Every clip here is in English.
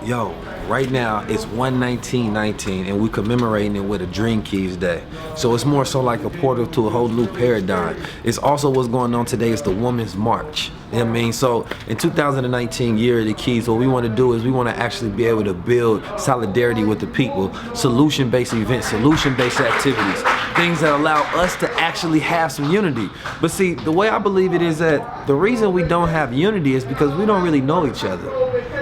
Yo, right now it's 1/19/19 and we commemorating it with a Dream Keys Day. So it's more so like a portal to a whole new paradigm. It's also what's going on today is the Women's March. You know what I mean? So in 2019 year of the Keys, what we want to do is we want to actually be able to build solidarity with the people, solution-based events, solution-based activities, things that allow us to actually have some unity. But see, the way I believe it is that the reason we don't have unity is because we don't really know each other.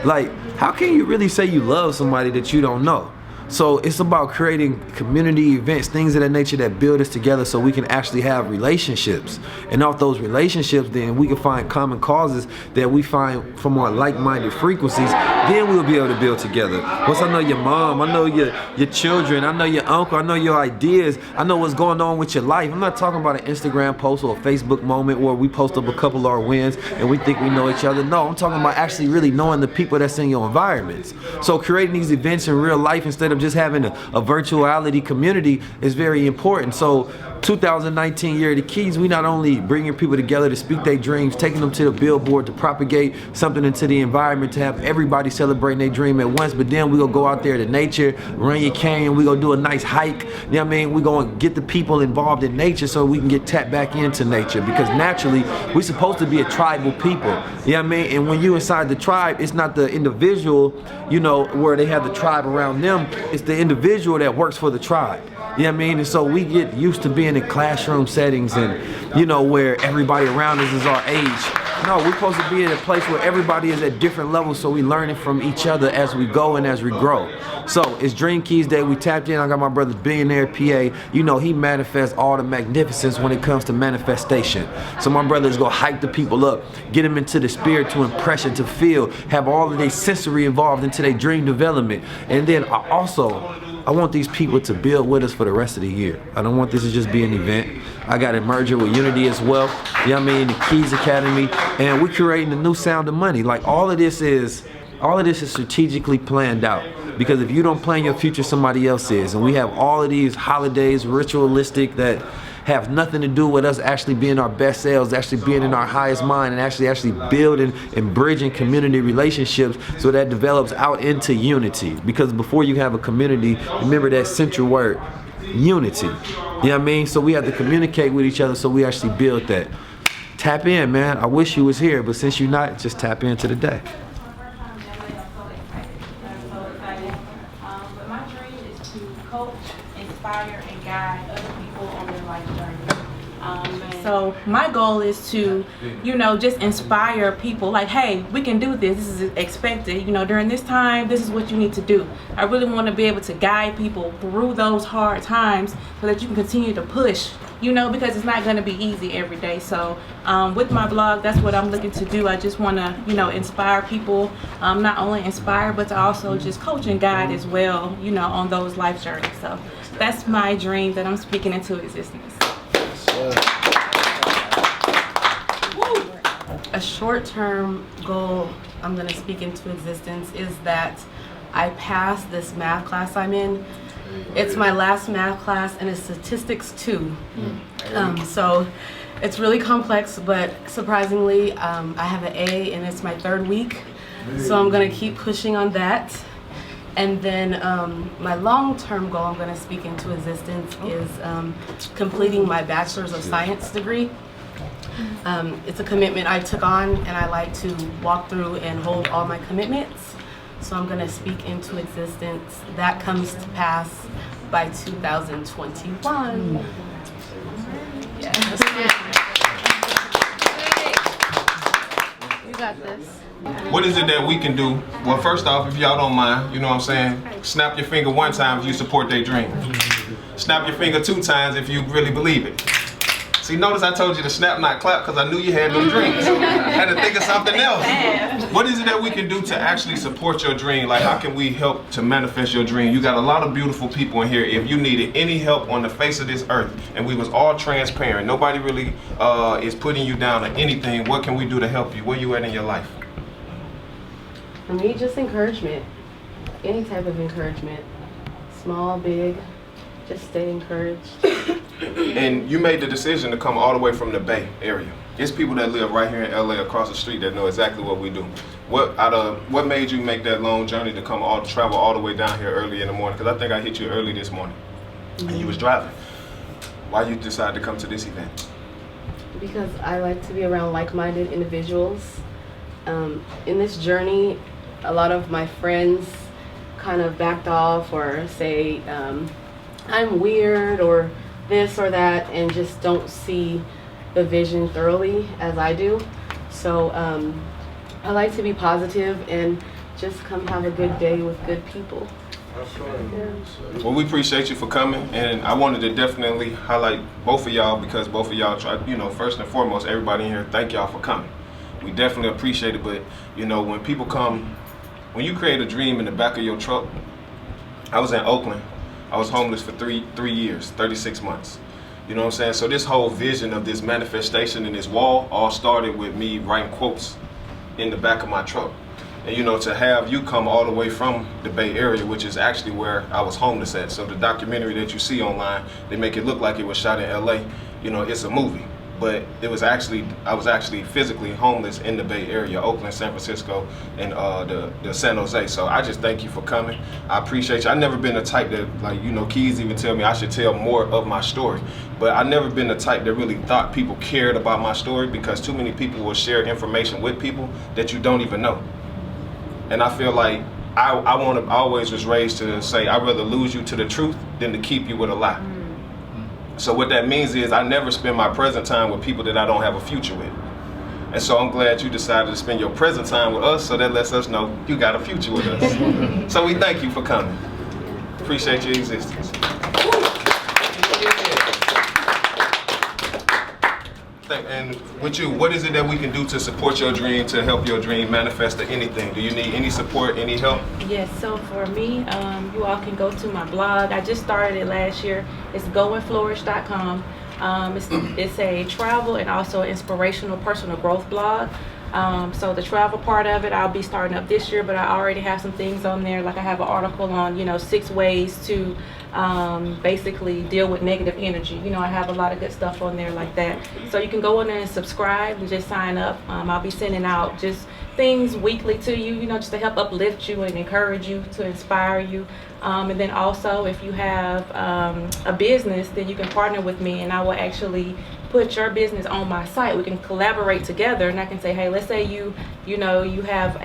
Like, how can you really say you love somebody that you don't know? So it's about creating community events, things of that nature that build us together so we can actually have relationships. And off those relationships, then we can find common causes that we find from our like-minded frequencies. Then we'll be able to build together. Once I know your mom, I know your children, I know your uncle, I know your ideas, I know what's going on with your life. I'm not talking about an Instagram post or a Facebook moment where we post up a couple of our wins and we think we know each other. No, I'm talking about actually really knowing the people that's in your environments. So creating these events in real life instead of just having a virtuality community is very important. So 2019 year of the Keys, we not only bringing people together to speak their dreams, taking them to the billboard to propagate something into the environment, to have everybody celebrating their dream at once, but then we gonna go out there to nature, run your canyon, we gonna do a nice hike, you know what I mean? We gonna get the people involved in nature so we can get tapped back into nature, because naturally, we're supposed to be a tribal people, you know what I mean? And when you inside the tribe, it's not the individual, you know, where they have the tribe around them, it's the individual that works for the tribe. You know what I mean? And so we get used to being in classroom settings and, you know, where everybody around us is our age. No, we're supposed to be in a place where everybody is at different levels, so we learning from each other as we go and as we grow. So it's Dream Keys Day. We tapped in. I got my brother Billionaire PA. You know, he manifests all the magnificence when it comes to manifestation. So my brothers go hype the people up, get them into the spirit, to impression, to feel, have all of their sensory involved into their dream development. And then I want these people to build with us for the rest of the year. I don't want this to just be an event. I got to merge it with Unity as well. You know what I mean? The Keys Academy, and we're creating a new sound of money. Like all of this is strategically planned out. Because if you don't plan your future, somebody else is. And we have all of these holidays, ritualistic, that have nothing to do with us actually being our best selves, actually being in our highest mind, and actually building and bridging community relationships so that develops out into unity. Because before you have a community, remember that central word, unity. You know what I mean? So we have to communicate with each other so we actually build that. Tap in, man. I wish you was here, but since you're not, just tap into the day. My dream is to coach, inspire, and guide other people on their life journey. So my goal is to, you know, just inspire people like, hey, we can do this. This is expected. You know, during this time, this is what you need to do. I really want to be able to guide people through those hard times so that you can continue to push, you know, because it's not going to be easy every day. So with my blog, that's what I'm looking to do. I just want to, you know, inspire people, not only inspire, but to also just coach and guide as well, you know, on those life journeys. So that's my dream that I'm speaking into existence. A short-term goal I'm going to speak into existence is that I pass this math class I'm in. It's my last math class, and it's statistics 2. So it's really complex, but surprisingly, I have an A, and it's my 3rd week. So I'm going to keep pushing on that. And then my long-term goal I'm going to speak into existence is completing my Bachelor's of Science degree. It's a commitment I took on, and I like to walk through and hold all my commitments. So I'm going to speak into existence. That comes to pass by 2021. Yes. You got this. What is it that we can do? Well, first off, if y'all don't mind, you know what I'm saying? Snap your finger 1 time if you support their dream. Snap your finger 2 times if you really believe it. See, notice I told you to snap, not clap, because I knew you had no dreams. I had to think of something else. What is it that we can do to actually support your dream? Like, how can we help to manifest your dream? You got a lot of beautiful people in here. If you needed any help on the face of this earth, and we was all transparent, nobody really is putting you down or anything, what can we do to help you? Where you at in your life? For me, just encouragement. Any type of encouragement. Small, big, just stay encouraged. And you made the decision to come all the way from the Bay Area. There's people that live right here in LA across the street that know exactly what we do. What made you make that long journey to travel all the way down here early in the morning? Because I think I hit you early this morning, and you was driving. Why you decided to come to this event? Because I like to be around like-minded individuals. In this journey, a lot of my friends kind of backed off or say I'm weird or this or that, and just don't see the vision thoroughly as I do. So I like to be positive and just come have a good day with good people. Well, we appreciate you for coming, and I wanted to definitely highlight both of y'all because both of y'all tried, first and foremost, everybody in here, thank y'all for coming. We definitely appreciate it, but when people come, when you create a dream in the back of your truck, I was in Oakland. I was homeless for three years, 36 months. You know what I'm saying? So this whole vision of this manifestation in this wall all started with me writing quotes in the back of my truck. And to have you come all the way from the Bay Area, which is actually where I was homeless at. So the documentary that you see online, they make it look like it was shot in LA. It's a movie. But I was actually physically homeless in the Bay Area, Oakland, San Francisco, and the San Jose. So I just thank you for coming. I appreciate you. I've never been the type that, Keys even tell me I should tell more of my story. But I've never been the type that really thought people cared about my story, because too many people will share information with people that you don't even know. And I feel like I always was raised to say I'd rather lose you to the truth than to keep you with a lie. So what that means is I never spend my present time with people that I don't have a future with. And so I'm glad you decided to spend your present time with us, so that lets us know you got a future with us. So we thank you for coming. Appreciate your existence. And with you, what is it that we can do to support your dream, to help your dream manifest to anything? Do you need any support, any help? Yes, so for me, you all can go to my blog. I just started it last year. It's goandflourish.com. It's a travel and also inspirational personal growth blog. So the travel part of it, I'll be starting up this year, but I already have some things on there. Like I have an article on, 6 ways to basically deal with negative energy. I have a lot of good stuff on there like that. So you can go in there and subscribe and just sign up. I'll be sending out just things weekly to you, just to help uplift you and encourage you, to inspire you. And then also, if you have a business, then you can partner with me, and I will actually put your business on my site. We can collaborate together, and I can say, hey, let's say you have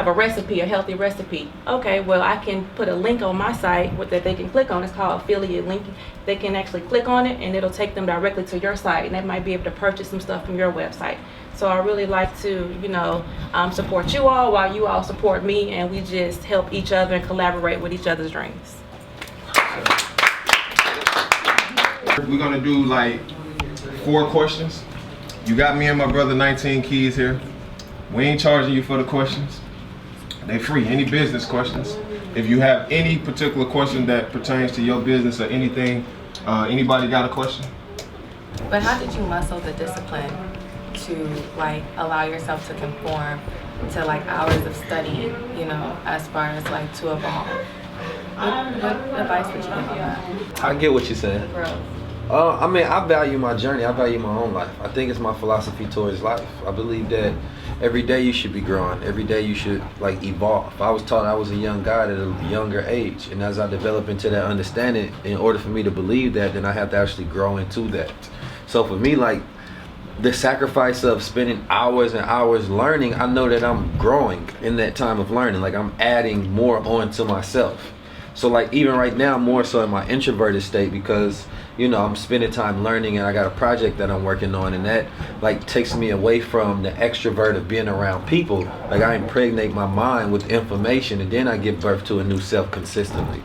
a recipe, a healthy recipe. Okay, well, I can put a link on my site that they can click on. It's called affiliate link. They can actually click on it, and it'll take them directly to your site, and they might be able to purchase some stuff from your website. So I really like to, support you all while you all support me, and we just help each other and collaborate with each other's dreams. We're gonna do like 4 questions. You got me and my brother 19 Keys here. We ain't charging you for the questions. They free. Any business questions. If you have any particular question that pertains to your business or anything, anybody got a question? But how did you muscle the discipline to allow yourself to conform to hours of studying, as far as to evolve? What advice would you give on that? I get what you're saying. Growth. I value my journey. I value my own life. I think it's my philosophy towards life. I believe that every day you should be growing. Every day you should evolve. I was taught I was a young guy at a younger age, and as I develop into that understanding, in order for me to believe that, then I have to actually grow into that. So for me, the sacrifice of spending hours and hours learning, I know that I'm growing in that time of learning. I'm adding more onto myself. So even right now, more so in my introverted state, because I'm spending time learning, and I got a project that I'm working on, and that takes me away from the extrovert of being around people. I impregnate my mind with information, and then I give birth to a new self consistently.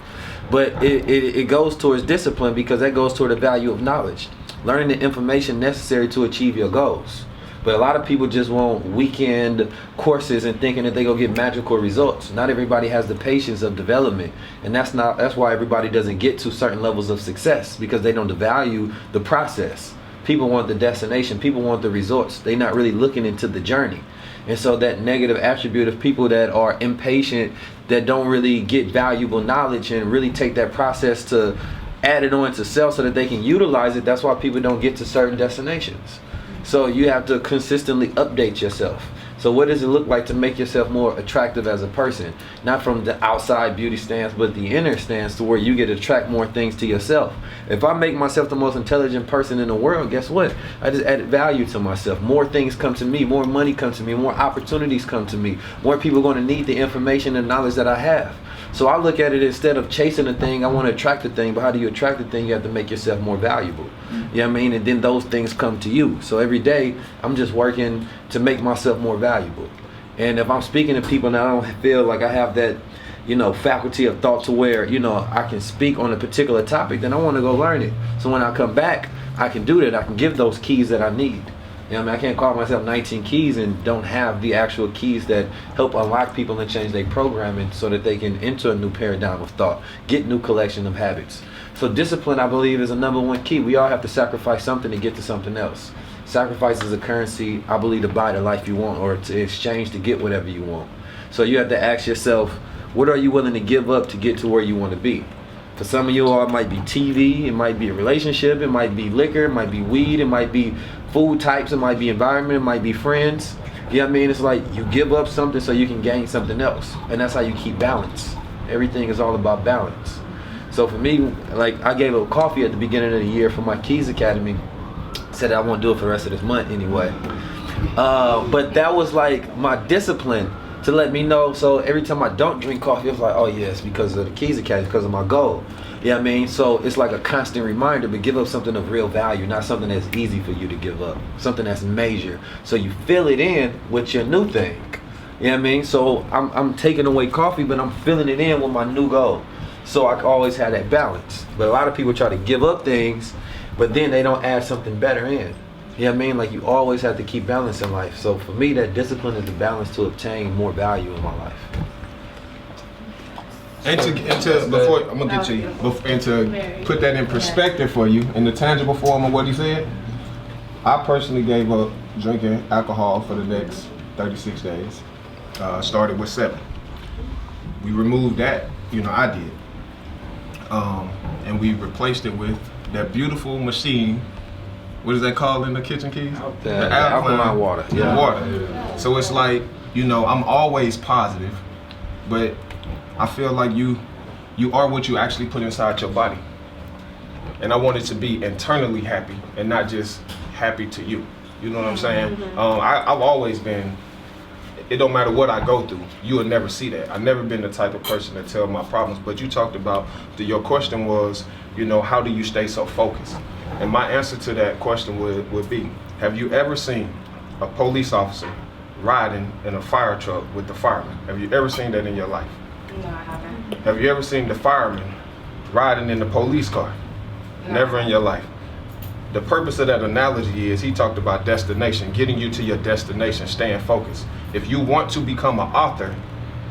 But it goes towards discipline, because that goes toward the value of knowledge, learning the information necessary to achieve your goals. But a lot of people just want weekend courses and thinking that they go get magical results. Not everybody has the patience of development, and that's why everybody doesn't get to certain levels of success, because they don't value the process. People want the destination, people want the results. They're not really looking into the journey. And so that negative attribute of people that are impatient, that don't really get valuable knowledge and really take that process to add it on to self so that they can utilize it, that's why people don't get to certain destinations. So you have to consistently update yourself. So what does it look like to make yourself more attractive as a person? Not from the outside beauty stance, but the inner stance to where you get to attract more things to yourself. If I make myself the most intelligent person in the world, guess what? I just added value to myself. More things come to me, more money comes to me, more opportunities come to me. More people are going to need the information and knowledge that I have. So I look at it, instead of chasing a thing, I want to attract the thing. But how do you attract the thing? You have to make yourself more valuable. You know what I mean? And then those things come to you. So every day, I'm just working to make myself more valuable. And if I'm speaking to people and I don't feel like I have that, faculty of thought to where, I can speak on a particular topic, then I want to go learn it. So when I come back, I can do that. I can give those keys that I need. I can't call myself 19 keys and don't have the actual keys that help unlock people and change their programming so that they can enter a new paradigm of thought, get new collection of habits. So discipline, I believe, is a number one key. We all have to sacrifice something to get to something else. Sacrifice is a currency, I believe, to buy the life you want or to exchange to get whatever you want. So you have to ask yourself, what are you willing to give up to get to where you want to be? For some of you all, it might be TV, it might be a relationship, it might be liquor, it might be weed, it might be food types, it might be environment, it might be friends. You know what I mean? It's like you give up something so you can gain something else. And that's how you keep balance. Everything is all about balance. So for me, like I gave up coffee at the beginning of the year for my Keys Academy. Said I won't do it for the rest of this month anyway. But that was like my discipline to let me know. So every time I don't drink coffee, it's like, oh yeah, it's because of the Keys Academy, because of my goal. You know what I mean? So it's like a constant reminder, but give up something of real value, not something that's easy for you to give up. Something that's major. So you fill it in with your new thing. You know what I mean? So I'm taking away coffee, but I'm filling it in with my new goal. So I always have that balance. But a lot of people try to give up things, but then they don't add something better in. You know what I mean? Like you always have to keep balance in life. So for me, that discipline is the balance to obtain more value in my life. And to before I'm gonna get to you, and to put that in perspective for you in the tangible form of what he said, I personally gave up drinking alcohol for the next 36 days. Started with 7. We removed that, I did, and we replaced it with that beautiful machine. What is that called in the kitchen, Keys? The alkaline water. Yeah. Water. So it's like, I'm always positive, but I feel like you are what you actually put inside your body. And I want it to be internally happy and not just happy to you. You know what I'm saying? I've always been, it don't matter what I go through, you will never see that. I've never been the type of person to tell my problems, but you talked about, your question was, how do you stay so focused? And my answer to that question would be, have you ever seen a police officer riding in a fire truck with the fireman? Have you ever seen that in your life? No, I haven't. Have you ever seen the fireman riding in the police car? No. Never in your life. The purpose of that analogy is he talked about destination, getting you to your destination, staying focused. If you want to become an author,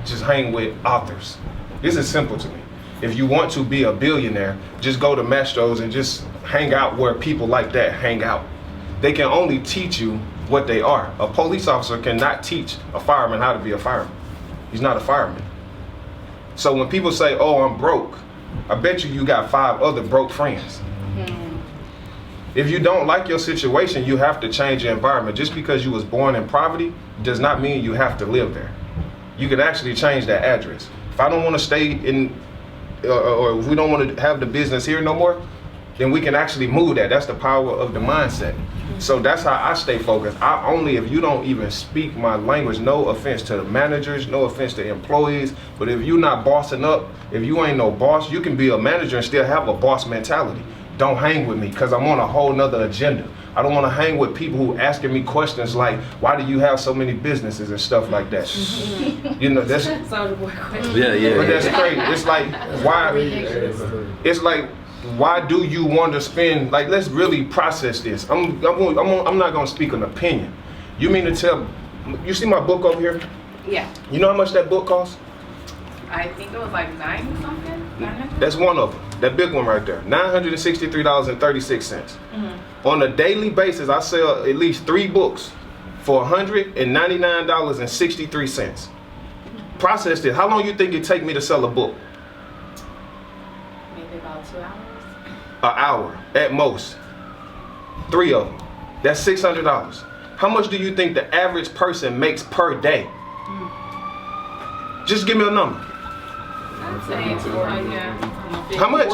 just hang with authors. This is simple to me. If you want to be a billionaire, just go to Mastro's and just hang out where people like that hang out. They can only teach you what they are. A police officer cannot teach a fireman how to be a fireman. He's not a fireman. So when people say, oh, I'm broke, I bet you got 5 other broke friends. If you don't like your situation, you have to change your environment. Just because you was born in poverty does not mean you have to live there. You could actually change that address. If I don't want to stay in, or if we don't want to have the business here no more, then we can actually move that. That's the power of the mindset. So that's how I stay focused. If you don't even speak my language, no offense to the managers, no offense to employees, but if you're not bossing up, if you ain't no boss, you can be a manager and still have a boss mentality. Don't hang with me, because I'm on a whole nother agenda. I don't want to hang with people who asking me questions like, why do you have so many businesses and stuff like that? That's Yeah. But that's crazy. It's like, why? It's like, why do you want to spend? Like, let's really process this. I'm not gonna speak an opinion. You mean to tell? You see my book over here? Yeah. You know how much that book costs? I think it was like 9 something. 900? That's one of them. That big one right there. $963.36. On a daily basis, I sell at least 3 books for $199.63. Process this. How long you think it take me to sell a book? Maybe about 2 hours. An hour at most. 3 of them. That's $600. How much do you think the average person makes per day? Just give me a number. How much?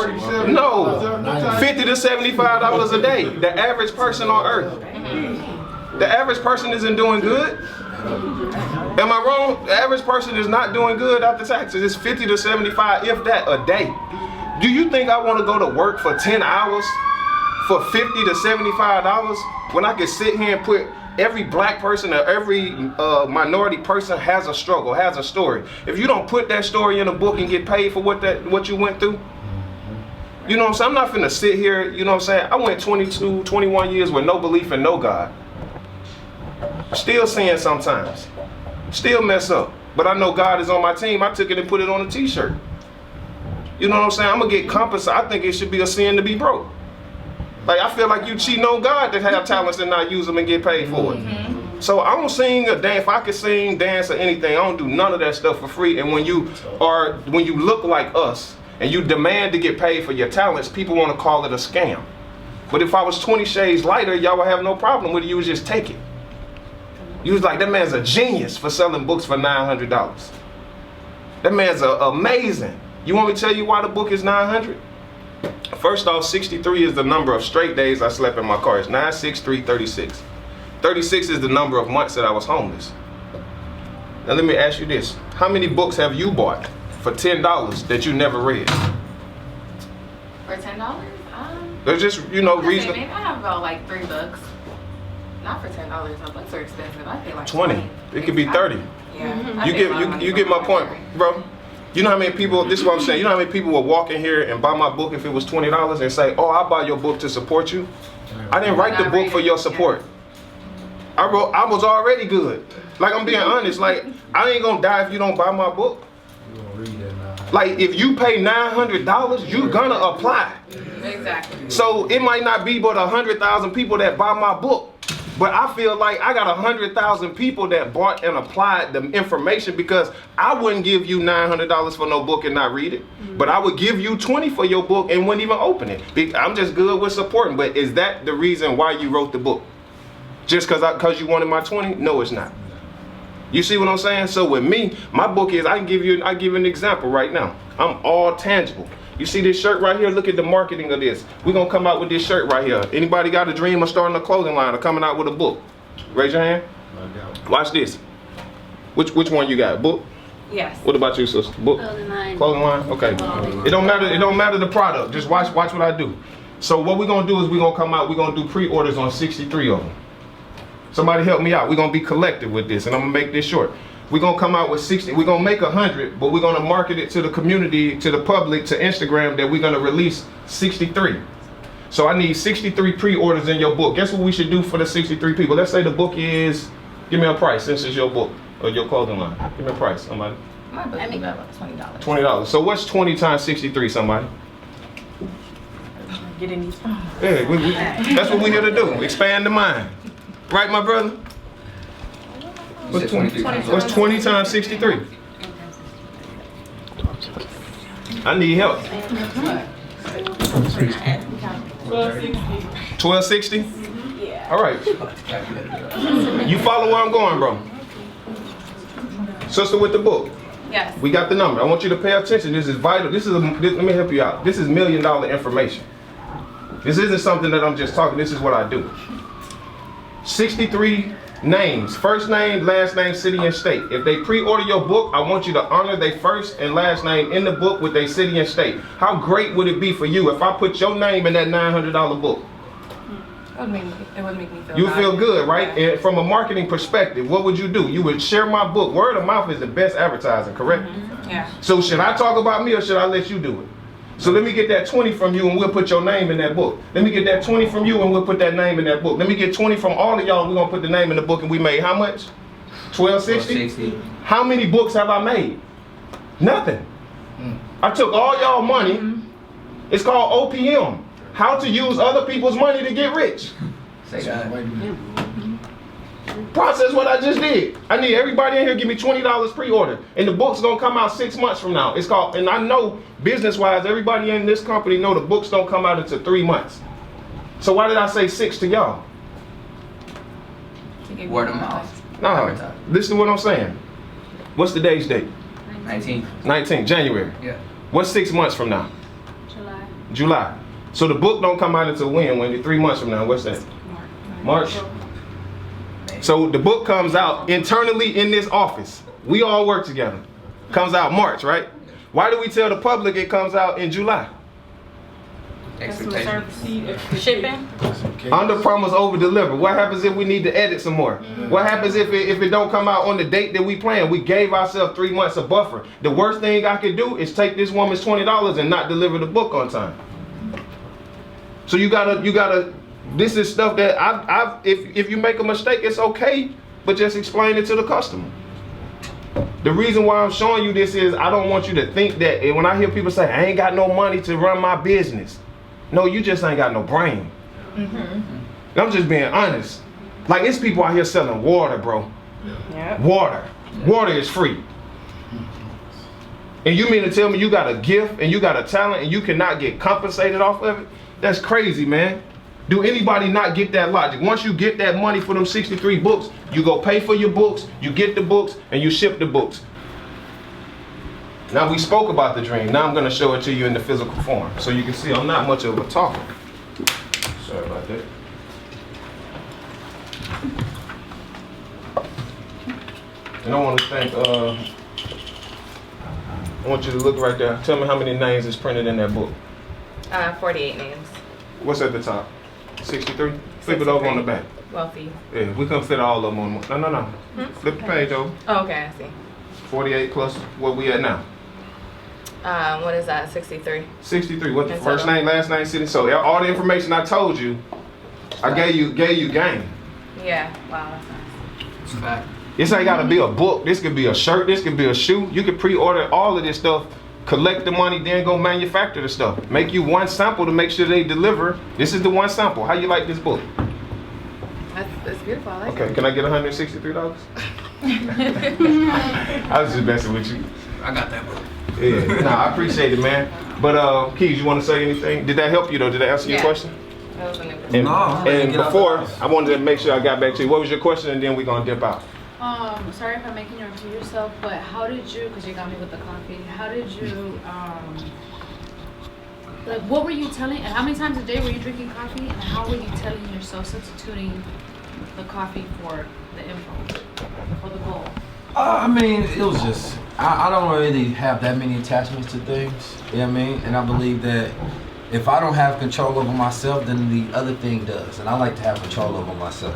No, 50 to $75 a day. The average person on earth. The average person isn't doing good. Am I wrong? The average person is not doing good after taxes. It's 50 to 75, if that, a day. Do you think I want to go to work for 10 hours for $50 to $75 when I can sit here and put every black person or every minority person has a struggle, has a story. If you don't put that story in a book and get paid for what you went through, you know what I'm saying? I'm not finna sit here, you know what I'm saying? I went 22, 21 years with no belief in no God. Still sin sometimes. Still mess up. But I know God is on my team. I took it and put it on a t-shirt. You know what I'm saying? I'm gonna get compensated. I think it should be a sin to be broke. Like, I feel like you cheating on God to have talents and not use them and get paid for it. So I don't sing or dance. If I could sing, dance, or anything, I don't do none of that stuff for free. And when you look like us and you demand to get paid for your talents, people want to call it a scam. But if I was 20 shades lighter, y'all would have no problem with it. You would just take it. You was like, that man's a genius for selling books for $900. That man's amazing. You want me to tell you why the book is $900? First off, 63 is the number of straight days I slept in my car. It's 9, 6, 3, 36. 36 is the number of months that I was homeless. Now let me ask you this. How many books have you bought for $10 that you never read? For $10? There's just, you know, reason. Maybe I have about like 3 books. Not for $10. No, books are expensive. I pay like 20. It could be 30. Yeah. You get my point, bro. You know how many people, this is what I'm saying, you know how many people will walk in here and buy my book if it was $20 and say, oh, I'll buy your book to support you? I didn't write the book for your support. I was already good. Like, I'm being honest, like, I ain't gonna die if you don't buy my book. Like, if you pay $900, you gonna apply. Exactly. So it might not be but 100,000 people that buy my book. But I feel like I got 100,000 people that bought and applied the information, because I wouldn't give you $900 for no book and not read it. But I would give you 20 for your book and wouldn't even open it. I'm just good with supporting. But is that the reason why you wrote the book? Just because you wanted my 20? No, it's not. You see what I'm saying? So with me, my book is, I give you an example right now. I'm all tangible. You see this shirt right here? Look at the marketing of this. We're going to come out with this shirt right here. Anybody got a dream of starting a clothing line or coming out with a book? Raise your hand. Watch this. Which one you got? Book? Yes. What about you, sister? Book? Clothing line. Clothing line? Okay. It don't matter the product. Just watch what I do. So what we're going to do is we're going to come out, we're going to do pre-orders on 63 of them. Somebody help me out. We're going to be collective with this, and I'm going to make this short. We're going to come out with 60. We're going to make 100, but we're going to market it to the community, to the public, to Instagram, that we're going to release 63. So I need 63 pre-orders in your book. Guess what we should do for the 63 people? Let's say the book is, give me a price since it's your book or your clothing line. Give me a price, somebody. My book is about $20. $20. So what's 20 times 63, somebody? Get in these. Yeah, that's what we're here to do. Expand the mind. Right, my brother? What's 20 times 63? I need help. 1260? Yeah. All right. You follow where I'm going, bro? Sister with the book. Yes. We got the number. I want you to pay attention. This is vital. Let me help you out. This is $1 million information. This isn't something that I'm just talking. This is what I do. 63 names, first name, last name, city, and state. If they pre-order your book, I want you to honor their first and last name in the book with their city and state. How great would it be for you if I put your name in that $900 book? It would make me feel You feel good, right? Yeah. And from a marketing perspective, what would you do? You would share my book. Word of mouth is the best advertising, correct? Yeah. So should I talk about me or should I let you do it? So let me get that 20 from you and we'll put your name in that book. Let me get that 20 from you and we'll put that name in that book. Let me get 20 from all of y'all and we're going to put the name in the book, and we made how much? 1260? How many books have I made? Nothing. I took all y'all money. It's called OPM. How to use other people's money to get rich. Process what I just did. I need everybody in here give me $20 pre-order. And the book's gonna come out 6 months from now. It's called, and I know business-wise, everybody in this company know the books don't come out until 3 months. So why did I say 6 to y'all? To give Word you of more mouth. No, Advertise. listen to what I'm saying. What's today's date? 19. 19th, January. Yeah. What's 6 months from now? July. July. So the book don't come out until when? 3 months from now. What's that? March. So the book comes out internally in this office. We all work together. Comes out March, right? Why do we tell the public it comes out in July? Expectation. Shipping. Under promise, over deliver. What happens if we need to edit some more? What happens if it don't come out on the date that we planned? We gave ourselves 3 months of buffer. The worst thing I could do is take this woman's $20 and not deliver the book on time. So you gotta. This is stuff that if you make a mistake, it's okay, but just explain it to the customer. The reason why I'm showing you this is I don't want you to think that when I hear people say I ain't got no money to run my business. No, you just ain't got no brain. I'm just being honest. Like, it's people out here selling water, bro. Yep. Water is free. And you mean to tell me you got a gift and you got a talent and you cannot get compensated off of it? That's crazy, man. Do anybody not get that logic? Once you get that money for them 63 books, you go pay for your books, you get the books, and you ship the books. Now we spoke about the dream. Now I'm gonna show it to you in the physical form. So you can see I'm not much of a talker. Sorry about that. And I want to thank, I want you to look right there. Tell me how many names is printed in that book. 48 names. What's at the top? 63? Flip it over on the back. Wealthy. Yeah, we couldn't fit all of them on one. No. Flip the page over. Oh, okay, I see. 48 plus what we at now. What is that? 63. 63. What the And first so- name, last name, city. So all the information I told you, I gave you game. Yeah. Wow, that's nice. It's a fact. This ain't gotta be a book. This could be a shirt. This could be a shoe. You could pre-order all of this stuff, collect the money, then go manufacture the stuff. Make you one sample to make sure they deliver. This is the one sample. How you like this book? That's beautiful. I like Okay, it. can I get $163? I was just messing with you. I got that book. Yeah, nah, I appreciate it, man. But Keys, you want to say anything? Did that help you though? Did that answer your Yeah. question? That was a new And, No, I'm ready to and get out before, the house. I wanted to make sure I got back to you. What was your question? And then we're gonna dip out. Sorry if I'm making you repeat yourself, but how did you, because you got me with the coffee, how did you, like, what were you telling, and how many times a day were you drinking coffee, and how were you telling yourself substituting the coffee for the info, for the goal? I mean, it was just, I don't really have that many attachments to things, you know what I mean? And I believe that if I don't have control over myself, then the other thing does. And I like to have control over myself.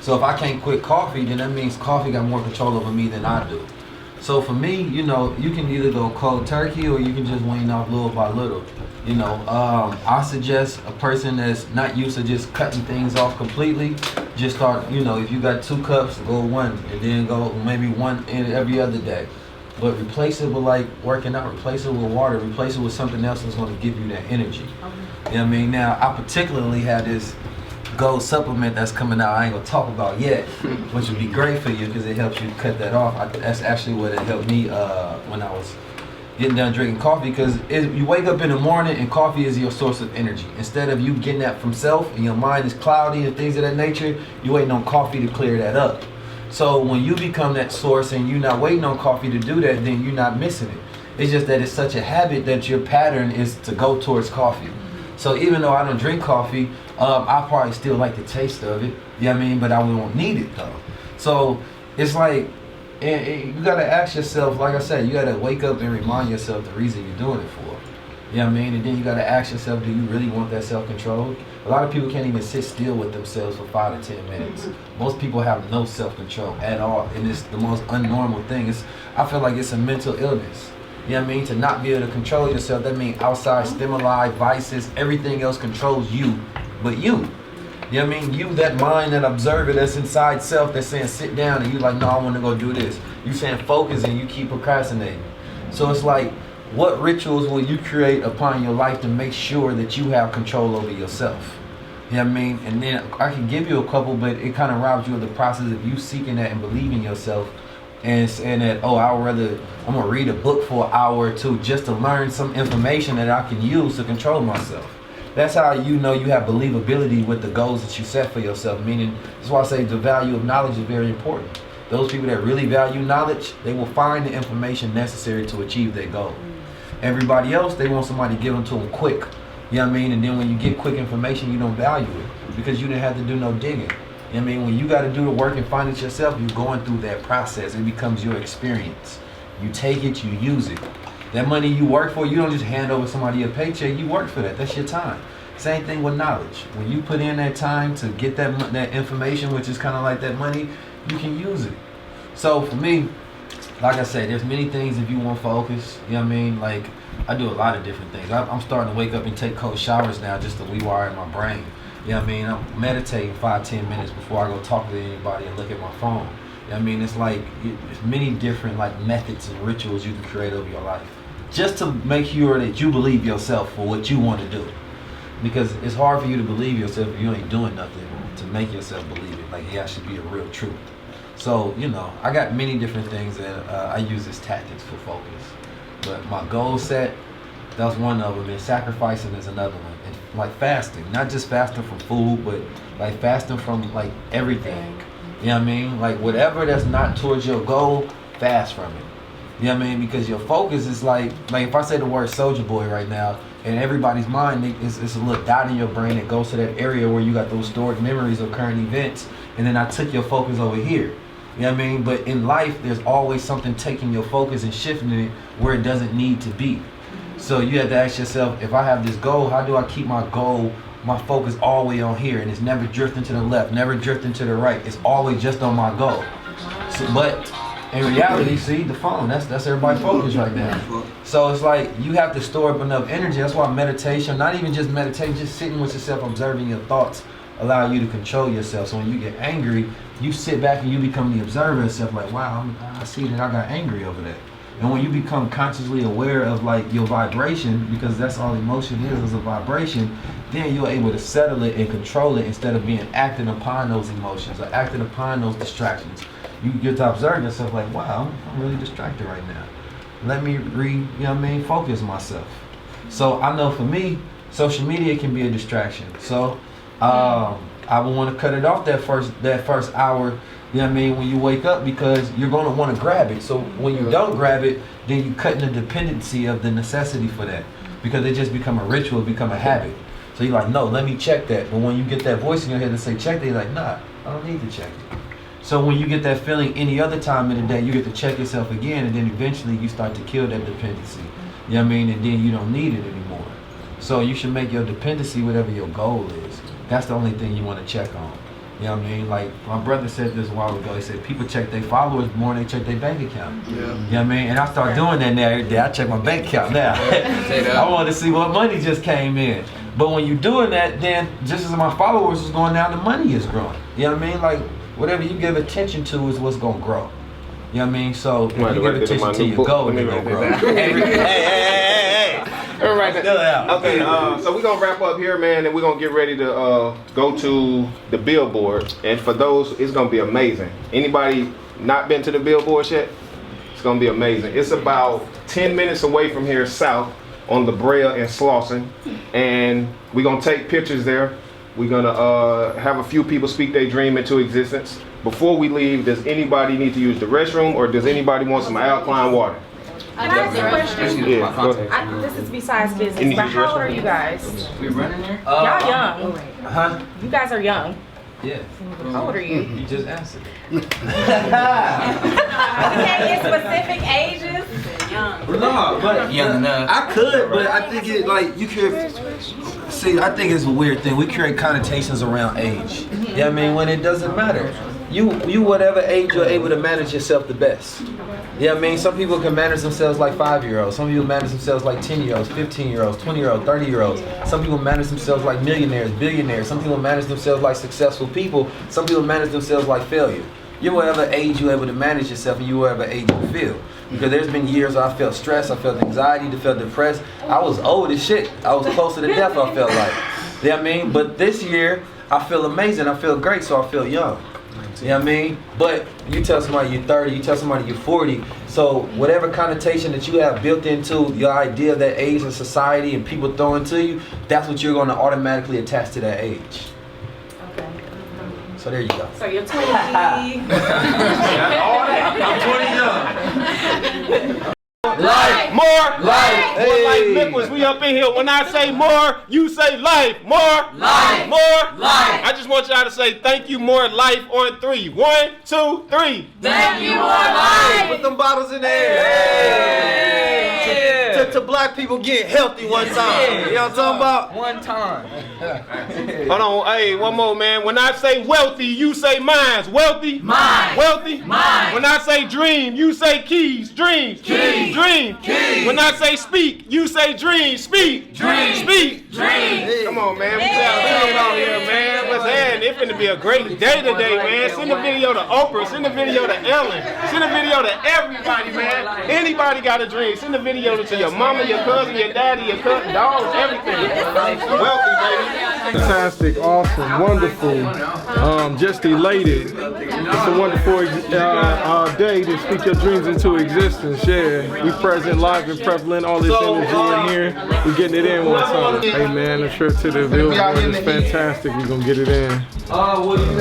So if I can't quit coffee, then that means coffee got more control over me than I do. So for me, you know, you can either go cold turkey or you can just wean off little by little. You know, I suggest a person that's not used to just cutting things off completely, just start, you know, if you got 2 cups, go 1 and then go maybe 1 in every other day. But replace it with like working out, replace it with water, replace it with something else that's going to give you that energy. You know what I mean? Now, I particularly have this gold supplement that's coming out I ain't gonna talk about yet, which would be great for you because it helps you cut that off. That's actually what it helped me when I was getting done drinking coffee, because you wake up in the morning and coffee is your source of energy. Instead of you getting that from self and your mind is cloudy and things of that nature, you waiting on coffee to clear that up. So when you become that source and you're not waiting on coffee to do that, then you're not missing it. It's just that it's such a habit that your pattern is to go towards coffee. So even though I don't drink coffee, I probably still like the taste of it, you know what I mean? But I won't need it though. So it's like, and you gotta ask yourself, like I said, you gotta wake up and remind yourself the reason you're doing it for. You know what I mean? And then you gotta ask yourself, do you really want that self-control? A lot of people can't even sit still with themselves for 5 to 10 minutes. Most people have no self-control at all, and it's the most unnormal thing. I feel like it's a mental illness. You know what I mean? To not be able to control yourself, that means outside stimuli, vices, everything else controls you, but you. You know what I mean? You, that mind, that observer that's inside self that's saying sit down, and you like, no, I want to go do this. You saying focus and you keep procrastinating. So it's like, what rituals will you create upon your life to make sure that you have control over yourself? You know what I mean? And then I can give you a couple, but it kind of robs you of the process of you seeking that and believing yourself and saying that, oh, I'm gonna read a book for an hour or two just to learn some information that I can use to control myself. That's how you know you have believability with the goals that you set for yourself. Meaning, that's why I say the value of knowledge is very important. Those people that really value knowledge, they will find the information necessary to achieve their goal. Everybody else, they want somebody to give them to them quick. You know what I mean? And then when you get quick information, you don't value it because you didn't have to do no digging. You know what I mean? When you got to do the work and find it yourself, you're going through that process. It becomes your experience. You take it, you use it. That money you work for, you don't just hand over somebody a paycheck. You work for that. That's your time. Same thing with knowledge. When you put in that time to get that information, which is kind of like that money, you can use it. So for me, like I said, there's many things if you want focus. You know what I mean? Like, I do a lot of different things. I'm starting to wake up and take cold showers now just to rewire my brain. You know what I mean? I'm meditating 5-10 minutes before I go talk to anybody and look at my phone. You know what I mean? It's like, there's many different like methods and rituals you can create over your life. Just to make sure that you believe yourself for what you want to do. Because it's hard for you to believe yourself if you ain't doing nothing to make yourself believe it. Like, it actually be a real truth. So, you know, I got many different things that I use as tactics for focus. But my goal set, that's one of them, and sacrificing is another one. And like fasting, not just fasting from food, but like fasting from like everything. You know what I mean? Like whatever that's not towards your goal, fast from it. You know what I mean? Because your focus is like if I say the word Soulja Boy right now, in everybody's mind, it's a little dot in your brain that goes to that area where you got those stored memories of current events, and then I took your focus over here. You know what I mean? But in life, there's always something taking your focus and shifting it where it doesn't need to be. So you have to ask yourself, if I have this goal, how do I keep my goal, my focus all the way on here? And it's never drifting to the left, never drifting to the right. It's always just on my goal. So, but in reality, see, the phone, that's everybody's focus right now. So it's like you have to store up enough energy. That's why meditation, not even just meditation, just sitting with yourself, observing your thoughts, allow you to control yourself. So when you get angry, you sit back and you become the observer of yourself, like, wow, I see that I got angry over that. And when you become consciously aware of like your vibration, because that's all emotion is a vibration, then you're able to settle it and control it instead of being acting upon those emotions or acting upon those distractions. You get to observe yourself like, wow, I'm really distracted right now. Let me focus myself. So I know for me, social media can be a distraction. So I would want to cut it off that first hour, you know what I mean, when you wake up, because you're going to want to grab it. So when you don't grab it, then you cut in the dependency of the necessity for that, because it just become a ritual, become a habit. So you're like, no, let me check that. But when you get that voice in your head to say check that, you're like, nah, I don't need to check it. So when you get that feeling any other time in the day, you get to check yourself again, and then eventually you start to kill that dependency. You know what I mean? And then you don't need it anymore. So you should make your dependency whatever your goal is. That's the only thing you want to check on. You know what I mean? Like my brother said this a while ago. He said people check their followers more than they check their bank account. Yeah. You know what I mean? And I start doing that now every day. I check my bank account now. I want to see what money just came in. But when you're doing that, then just as my followers is going down, the money is growing. You know what I mean? Like whatever you give attention to is what's going to grow. You know what I mean? So if you give attention to your goal, it's going to grow. Hey. Okay, so we're gonna wrap up here, man, and we're gonna get ready to go to the billboard. And for those, it's gonna be amazing. Anybody not been to the billboard yet? It's gonna be amazing. It's about 10 minutes away from here south on La Brea and Slauson, and we're gonna take pictures there. We're gonna have a few people speak their dream into existence. Before we leave, does anybody need to use the restroom, or does anybody want some alkaline water? Can I ask a question? Yeah, go ahead. This is besides business, but how old are you guys? We running there? Y'all young. Huh? You guys are young. Yeah. How old are you? You just answered it. We can't get specific ages. Young. No, but Young enough. I could, but I think it like you could see. I think it's a weird thing. We create connotations around age. You know what I mean? When it doesn't matter. You whatever age you're able to manage yourself the best. You know what I mean? Some people can manage themselves like 5-year-olds. Some people manage themselves like 10-year-olds, 15-year-olds, 20-year-olds, 30-year-olds. Some people manage themselves like millionaires, billionaires. Some people manage themselves like successful people. Some people manage themselves like failure. You're whatever age you're able to manage yourself, and you whatever age you feel. Because there's been years where I felt stressed, I felt anxiety, I felt depressed. I was old as shit. I was closer to death, I felt like. You know what I mean? But this year, I feel amazing. I feel great, so I feel young. You know what I mean? But you tell somebody you're 30, you tell somebody you're 40. So whatever connotation that you have built into your idea of that age in society and people throwing to you, that's what you're going to automatically attach to that age. Okay. So there you go. So you're 20. I'm 20 young. Life, more, life, more like hey. liquids. We up in here. When I say more, you say life. More, Life. more, Life. I just want y'all to say thank you, more life on 3. 1, 2, 3. Thank you, more life. Put them bottles in there. Hey. To black people get healthy one time. You know what I'm talking about? One time. Hold on, hey, one more, man. When I say wealthy, you say mines. Wealthy, Mine. wealthy, Mine. When I say dream, you say keys. Dreams, Keys. dream. Keys. When I say speak, you say dream. Speak, Dream. speak. Dream. Come on, man. We sound out here, man. What's happening? It's gonna be a great day today, man. Send a video to Oprah. Send a video to Ellen. Send a video to everybody, man. Anybody got a dream? Send a video to your mama, your cousin, your daddy, your cousin, dogs, everything. Wealthy, baby. Fantastic, awesome, wonderful, just elated. It's a wonderful day to speak your dreams into existence. Yeah, we present, live and prevalent, all this energy in here. We're getting it in one time. Hey man, a trip to the billboard is fantastic. We're gonna get it in.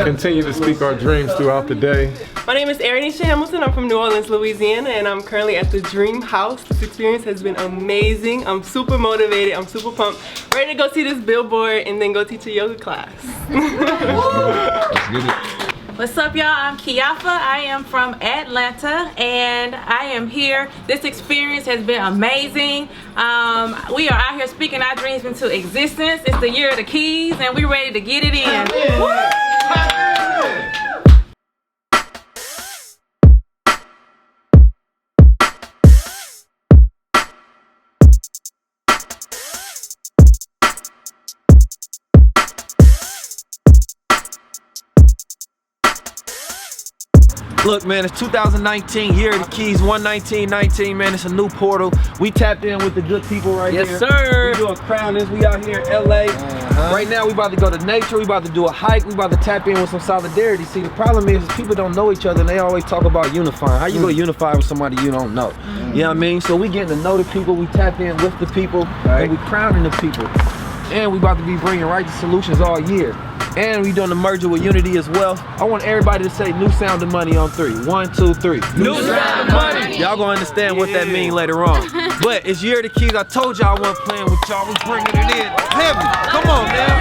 Continue to speak our dreams throughout the day. My name is Arianisha Hamilton. I'm from New Orleans, Louisiana, and I'm currently at the Dream House. This experience has been amazing. I'm super motivated. I'm super pumped. Ready to go see this billboard and then go teach a yoga class. What's up, y'all? I'm Kiafa. I am from Atlanta, and I am here. This experience has been amazing. We are out here speaking our dreams into existence. It's the year of the keys, and we're ready to get it in. Look, man, it's 2019, year of the keys, 11919, man. It's a new portal. We tapped in with the good people right here. Yes, sir. We doing crownings. We out here in LA. Right now, we about to go to nature. We about to do a hike. We about to tap in with some solidarity. See, the problem is people don't know each other, and they always talk about unifying. How you gonna unify with somebody you don't know? You know what I mean? So we getting to know the people. We tap in with the people, and we crowning the people. And we about to be bringing righteous solutions all year. And we doing the merger with Unity as well. I want everybody to say new sound of money on 3. 1, 2, 3. New sound of money. Y'all gonna understand what that mean later on. But it's year of the keys. I told y'all I wasn't playing with y'all. We bringing it in heavy. Come on now.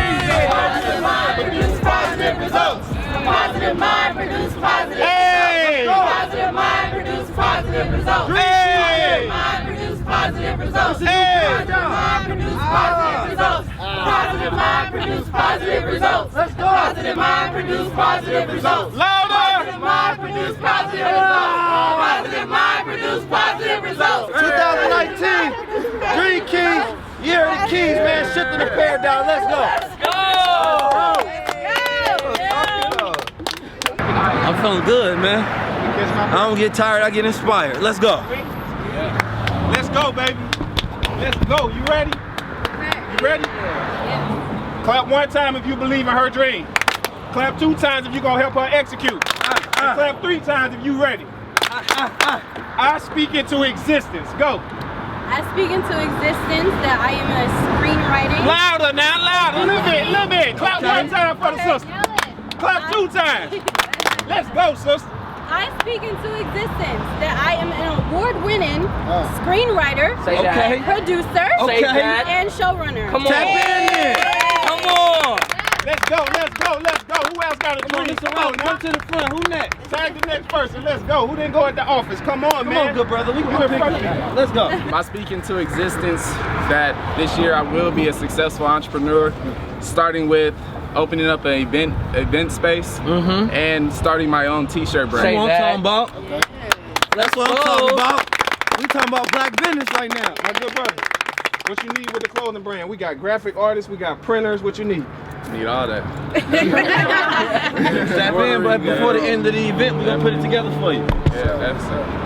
Positive mind produce positive results. Positive mind produce positive Hey! results. Positive mind produce positive results. Hey! Positive mind produce positive results. Hey! Positive mind produce positive results. Positive mind produce positive results. Let's go. Positive mind produce positive results. Louder! Positive mind produce positive results. Positive mind produce positive results. 2019, Dream Keys, year of the keys, man. Shifting the paradigm. Let's go. I'm feeling good, man. I don't get tired, I get inspired. Let's go. Let's go, baby. Let's go. You ready? You ready? Clap 1 time if you believe in her dream. Clap 2 times if you're gonna help her execute. And clap 3 times if you ready. I speak into existence. Go. I speak into existence that I am a screenwriter. Louder now, louder. A little bit. Clap 1 time for the sister. Clap 2 times. Let's go, sister. I speak into existence that I am an award-winning screenwriter, producer, and showrunner. Come on. Tap in there. Come on. Let's go. Who else got a dream? Come on, now. Come to the front. Who next? Tag the next person. Let's go. Who didn't go at the office? Come on, man. Come on, good brother. We can pick you. Let's go. I speak into existence that this year I will be a successful entrepreneur, starting with opening up an event space and starting my own t-shirt brand. That's what I'm talking about. That's what I'm talking about. We talking about black business right now. My good brother. What you need with the clothing brand? We got graphic artists, we got printers. What you need? Need all that. Tap in, but before the end of the event, we're gonna put it together for you.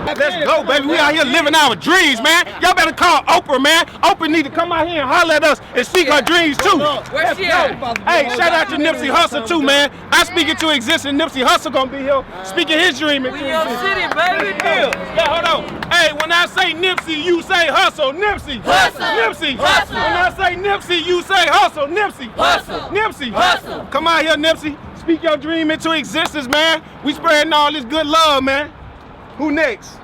Let's go, baby. We out here living our dreams, man. Y'all better call Oprah, man. Oprah need to come out here and holler at us and speak her dreams too. Where's she at? Hey, shout out to Nipsey Hussle too, man. I speak it to existence. Nipsey Hussle gonna be here speaking his dream into We your city, baby. Deal. Yeah, hold on. Hey, when I say Nipsey, you say hustle. Nipsey. Hustle. Nipsey. Hustle. When I say Nipsey, you say hustle. Nipsey. Hustle. Nipsey. Hustle. Come out here, Nipsey. Speak your dream into existence, man. We spreading all this good love, man. Who next?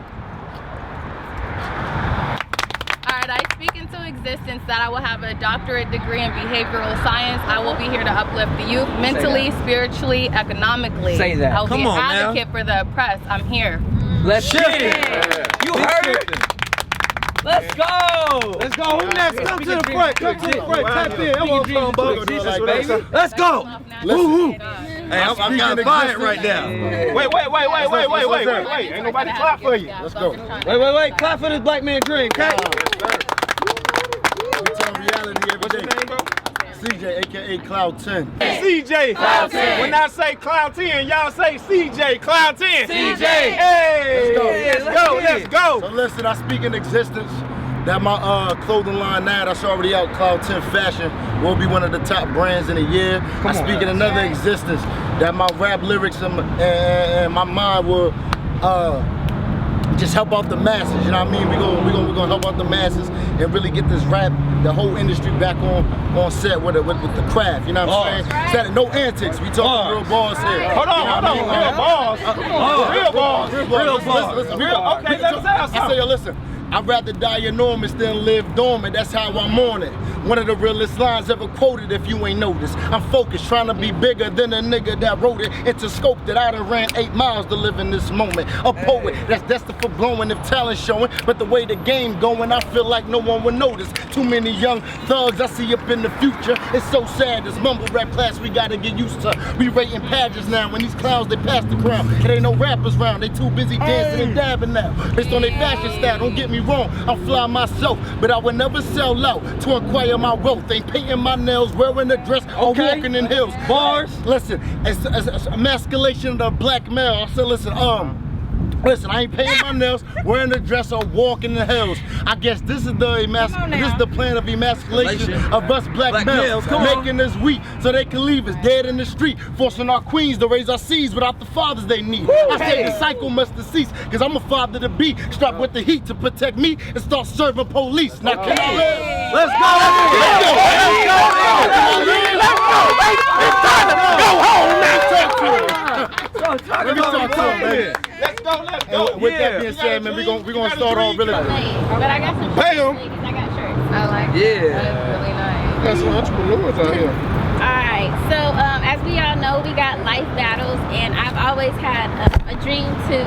Alright, I speak into existence that I will have a doctorate degree in behavioral science. I will be here to uplift the youth mentally, spiritually, economically. Say that. I will Come be on, an now. advocate for the oppressed. I'm here. Let's shift it. You heard? Let's go. Let's go. Who next? Come to the front. Come to the front. Tap in. Come on, baby. Let's go. Woo-hoo. Hey, I'm kind of quiet right now. Wait. Ain't nobody clap for you. Let's go. Wait. Clap for this black man dream, okay? What's your name, bro? CJ, aka Cloud 10. CJ. Cloud 10. When I say Cloud 10, y'all say CJ, Cloud 10. CJ. Hey. Let's go. So listen, I speak in existence that my clothing line now that's already out, Cloud 10 Fashion, will be one of the top brands in a year. I speak in another existence that my rap lyrics and my mind will just help out the masses, you know what I mean? We're gonna help out the masses and really get this rap, the whole industry back on set with the craft, you know what I'm saying? Instead of no antics, we talking real balls here. Hold on, real balls. Real balls. Listen, okay, let us have something. I say, yo, listen, I'd rather die enormous than live dormant. That's how I'm on it. One of the realest lines ever quoted, if you ain't noticed. I'm focused, trying to be bigger than a nigga that wrote it. Into scope that I done ran 8 miles to live in this moment. A poet that's destined for blowing if talent showing. But the way the game going, I feel like no one would notice. Too many young thugs I see up in the future. It's so sad, this mumble rap class we gotta get used to. We rating pageants now. When these clowns, they pass the crown. It ain't no rappers round, they too busy dancing and dabbing now. Based on their fashion style, don't get me wrong, I'm fly myself, but I would never sell out to acquire my wealth. Ain't painting my nails, wearing a dress, or walking in heels. Bars. Listen, it's emasculation of the black male. I said, listen, listen, I ain't painting my nails, wearing a dress, or walking in hills. I guess this is the plan of emasculation of us black males, making us weak so they can leave us dead in the street, forcing our queens to raise our seeds without the fathers they need. I say the cycle must cease, cause I'm a father to be, strapped with the heat to protect me and start serving police. Now can I live? Let's go. It's time to go home now. Let me talk to him, baby. Let's go. With that being said, man, we're gonna start off really good. But I got some Pay 'em. I got shirts. I like Yeah. That's really nice. Got some entrepreneurs out here. Alright, so as we all know, we got life battles, and I've always had a dream to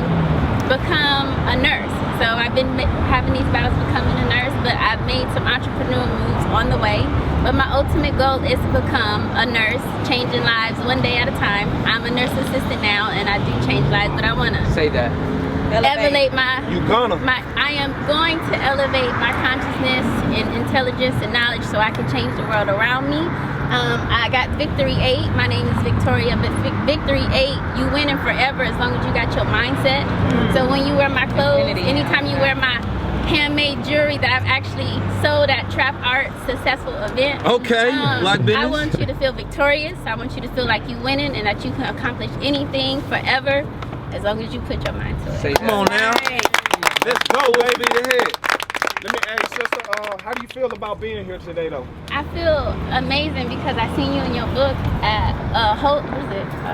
become a nurse. So I've been having these battles becoming a nurse, but I've made some entrepreneur moves on the way. But my ultimate goal is to become a nurse, changing lives one day at a time. I'm a nurse assistant now, and I do change lives, but I want to Say that. elevate I am going to elevate my consciousness and intelligence and knowledge so I can change the world around me. I got Victory 8. My name is Victoria, but Victory 8, you winning forever as long as you got your mindset. So when you wear my clothes, anytime you wear my handmade jewelry that I've actually sold at Trap Art Successful Event. Okay, black business. I want you to feel victorious. I want you to feel like you winning and that you can accomplish anything forever as long as you put your mind to it. Say, come on now. Let's go, baby. Let me ask, sister, how do you feel about being here today, though? I feel amazing because I seen you in your book at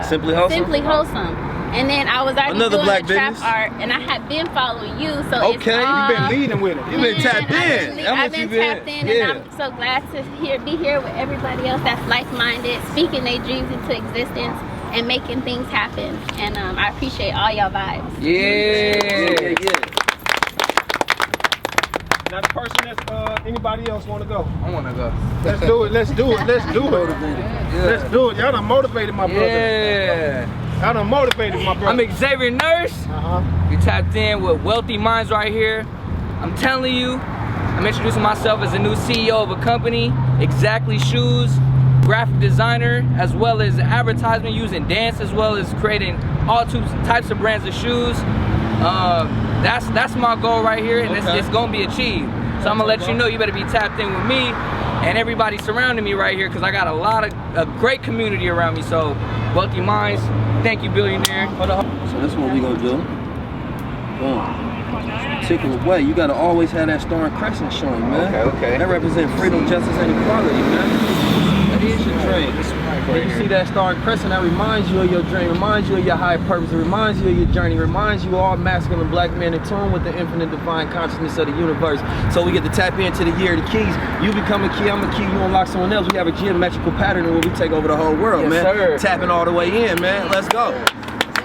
Simply Wholesome. Simply Wholesome. And then I was already Another doing black the trap business. art, and I had been following you, so Okay, it's you've been leading with it. You've been tapped in. I've been tapped in, and I'm so glad to be here with everybody else that's like-minded, speaking their dreams into existence, and making things happen. And I appreciate all y'all vibes. Yeah. Now the person that's anybody else want to go? I want to go. Let's do it. Let's do it. Let's do it. Let's do it. Y'all done motivated my brother. Yeah. Y'all done motivated my brother. I'm Xavier Nurse. You tapped in with Wealthy Minds right here. I'm telling you, I'm introducing myself as a new CEO of a company, Exactly Shoes, graphic designer, as well as advertisement using dance, as well as creating all types of brands of shoes. That's my goal right here, and it's gonna be achieved. So I'm gonna let you know you better be tapped in with me and everybody surrounding me right here, because I got a great community around me. So Wealthy Minds, thank you, billionaire. So that's what we gonna do. Boom. Particular way, you gotta always have that star and crescent showing, man. Okay. That represents freedom, justice, and equality, man. That is your dream. When you see that star and crescent, that reminds you of your dream, reminds you of your high purpose, it reminds you of your journey, reminds you all masculine black men in tune with the infinite divine consciousness of the universe. So we get to tap into the year of the keys. You become a key, I'm a key, you unlock someone else. We have a geometrical pattern where we take over the whole world, man. Sir. Tapping all the way in, man. Let's go.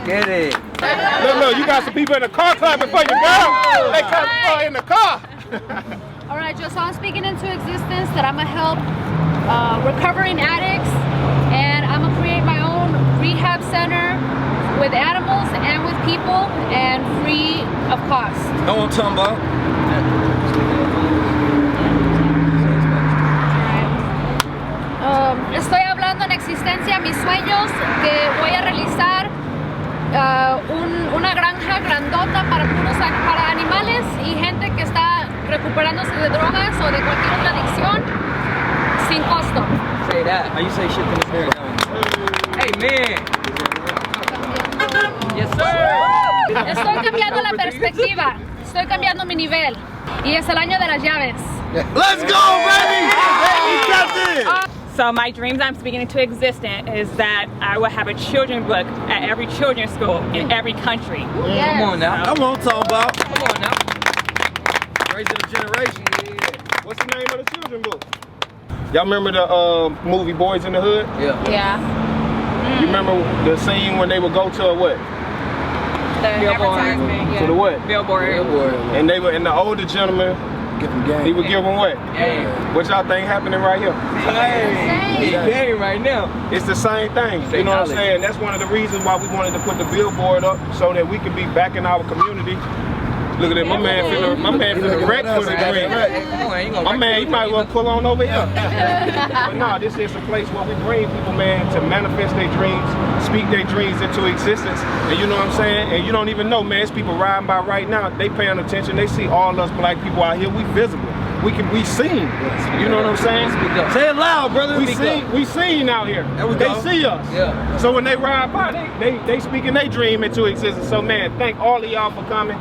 Get it. Look, you got some people in the car clapping for you, girl. They clapping in the car. All right, Joe, so I'm speaking into existence that I'm gonna help recovering addicts, and I'm gonna create my own rehab center with animals and with people, and free of cost. Know what I'm talking about? Estoy hablando en existencia mis sueños, que voy a realizar una granja grandota para animales y gente que está recuperándose de drogas o de cualquier otra adicción sin costo. Say that. How you say shit to the parent? Hey man. Yes sir. Estoy cambiando la perspectiva. Estoy cambiando mi nivel. Y es el año de las llaves. Let's go, baby! So my dreams I'm speaking into existence is that I will have a children's book at every children's school in every country. Yes. Come on now. Come on, talk about. Come on now. Raising the generation. What's the name of the children's book? Y'all remember the movie Boys in the Hood? Yeah. Yeah. You remember the scene when they would go to a what? The advertisement. Yeah. To the what? Billboard. And they were, and the older gentleman, he would give them what? Hey. What y'all think happening right here? Hey. Game right now. It's the same thing. You know what I'm saying? That's one of the reasons why we wanted to put the billboard up, so that we could be back in our community. Look at that, my man finna wreck for the dream. My man, he might as well pull on over here. But no, this is a place where we bring people, man, to manifest their dreams, speak their dreams into existence. And you know what I'm saying? And you don't even know, man, it's people riding by right now, they paying attention, they see all us black people out here, we visible. We seen. You know what I'm saying? Say it loud, brother. We seen out here. They see us. Yeah. So when they ride by, they speaking their dream into existence. So man, thank all of y'all for coming.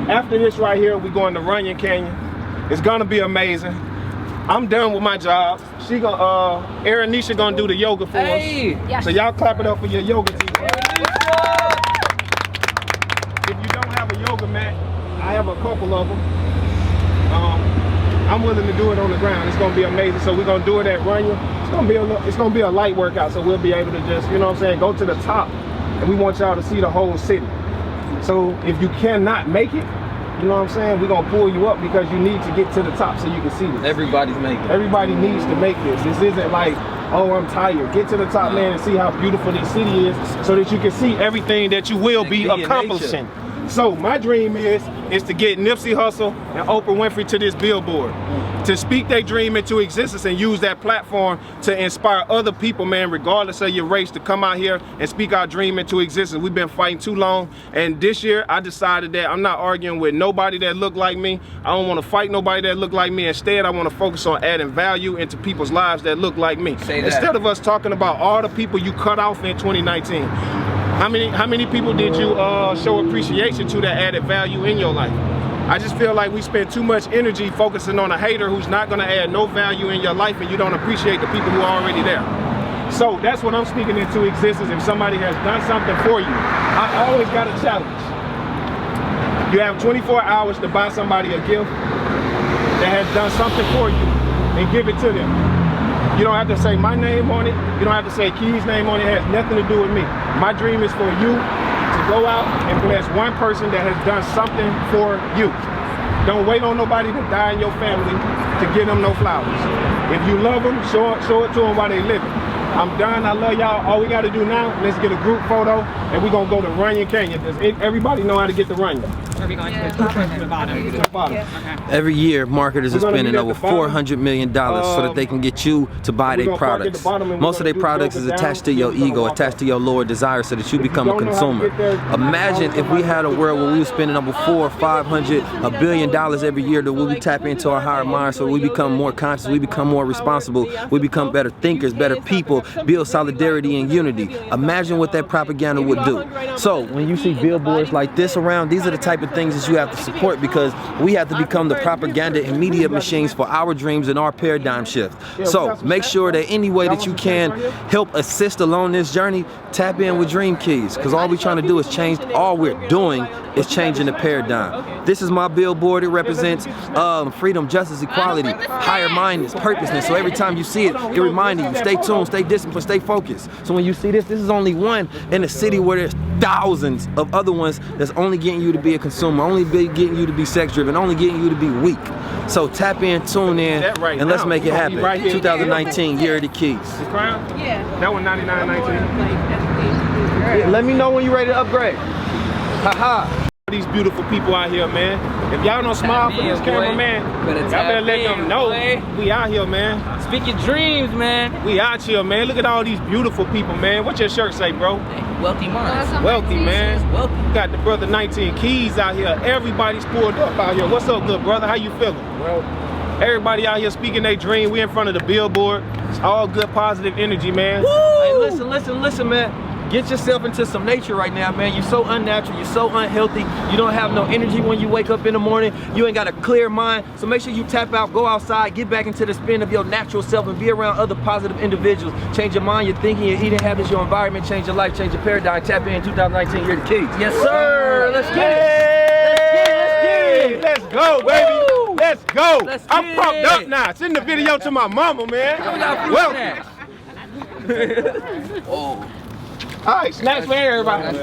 After this right here, we going to Runyon Canyon. It's gonna be amazing. I'm done with my job. She gonna, Aranisha gonna do the yoga for us. Yes. So y'all clap it up for your yoga teacher. If you don't have a yoga mat, I have a couple of them. I'm willing to do it on the ground. It's gonna be amazing. So we're gonna do it at Runyon. It's gonna be a light workout, so we'll be able to just, you know what I'm saying, go to the top. And we want y'all to see the whole city. So if you cannot make it, you know what I'm saying, we're gonna pull you up because you need to get to the top so you can see this. Everybody's making it. Everybody needs to make this. This isn't like, oh, I'm tired. Get to the top, man, and see how beautiful this city is so that you can see everything that you will be accomplishing. So my dream is to get Nipsey Hussle and Oprah Winfrey to this billboard, to speak their dream into existence and use that platform to inspire other people, man, regardless of your race, to come out here and speak our dream into existence. We've been fighting too long, and this year I decided that I'm not arguing with nobody that look like me. I don't want to fight nobody that look like me. Instead, I want to focus on adding value into people's lives that look like me. Instead of us talking about all the people you cut off in 2019. How many people did you show appreciation to that added value in your life? I just feel like we spend too much energy focusing on a hater who's not gonna add no value in your life, and you don't appreciate the people who are already there. So that's what I'm speaking into existence. If somebody has done something for you, I always got a challenge. You have 24 hours to buy somebody a gift that has done something for you and give it to them. You don't have to say my name on it. You don't have to say Key's name on it. It has nothing to do with me. My dream is for you to go out and bless one person that has done something for you. Don't wait on nobody to die in your family to give them no flowers. If you love them, show it to them while they living. I'm done. I love y'all. All we got to do now, let's get a group photo, and we're going to go to Runyon Canyon. Does everybody know how to get to Runyon? Or are we going to the top or to the bottom? To the bottom. Every year, marketers are We're gonna spending meet at over the bottom. $400 million so that they can get you to buy we're their gonna park at the products. bottom and we're Most of gonna their do products the is down, attached to your we're gonna ego, walk attached to your lower desire so that you become a don't know how to consumer. get there, Imagine if we had a world where we were spending over $400, $500, $1 billion every year that we tap into our higher mind so we become more conscious, we become more responsible, we become better thinkers, better people, build solidarity and unity. Imagine what that propaganda would do. So when you see billboards like this around, these are the type of things that you have to support because we have to become the propaganda and media machines for our dreams and our paradigm shift. So make sure that any way that you can help assist along this journey, tap in with Dream Keys, because all we're trying to do is change, all we're doing is changing the paradigm. This is my billboard. It represents freedom, justice, equality, higher mindedness, purposeness. So every time you see it, it reminds you, stay tuned, stay disciplined, stay focused. So when you see this is only one in a city where there's thousands of other ones that's only getting you to be a consumer, only getting you to be sex driven, only getting you to be weak. So tap in, tune in, and let's make it happen. 2019, year of the keys. The crown? Yeah. That one $99.19. Yeah, let me know when you're ready to upgrade. Haha. These beautiful people out here, man. If y'all don't smile for this cameraman, y'all better let them know we out here, man. Speak your dreams, man. We out here, man. Look at all these beautiful people, man. What your shirt say, bro? Wealthy minds. Wealthy, man. You got the brother 19 Keys out here. Everybody's pulled up out here. What's up, good brother? How you feeling? Well, everybody out here speaking their dream. We in front of the billboard. It's all good, positive energy, man. Woo! Hey, listen, man. Get yourself into some nature right now, man. You're so unnatural, you're so unhealthy. You don't have no energy when you wake up in the morning. You ain't got a clear mind. So make sure you tap out, go outside, get back into the spin of your natural self and be around other positive individuals. Change your mind, your thinking, your eating habits, your environment, change your life, change your paradigm. Tap in 2019, year of the keys. Yes, sir. Let's get it. Let's go, baby. Let's go. I'm pumped up now. Send the video to my mama, man. Welcome. All right, snacks for everybody.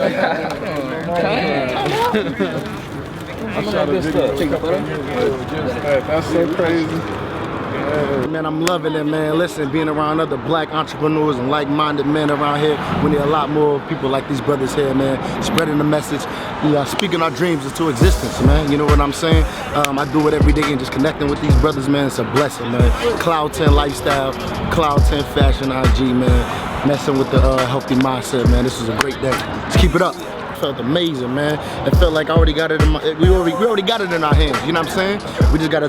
That's so crazy. Man, I'm loving it, man. Listen, being around other black entrepreneurs and like-minded men around here, we need a lot more people like these brothers here, man, spreading the message, speaking our dreams into existence, man. You know what I'm saying? I do it every day and just connecting with these brothers, man. It's a blessing, man. Cloud 10 lifestyle, Cloud 10 fashion IG, man. Messing with the healthy mindset, man. This is a great day. Let's keep it up. It felt amazing, man. It felt like I already got it in we already got it in our hands. You know what I'm saying? We just gotta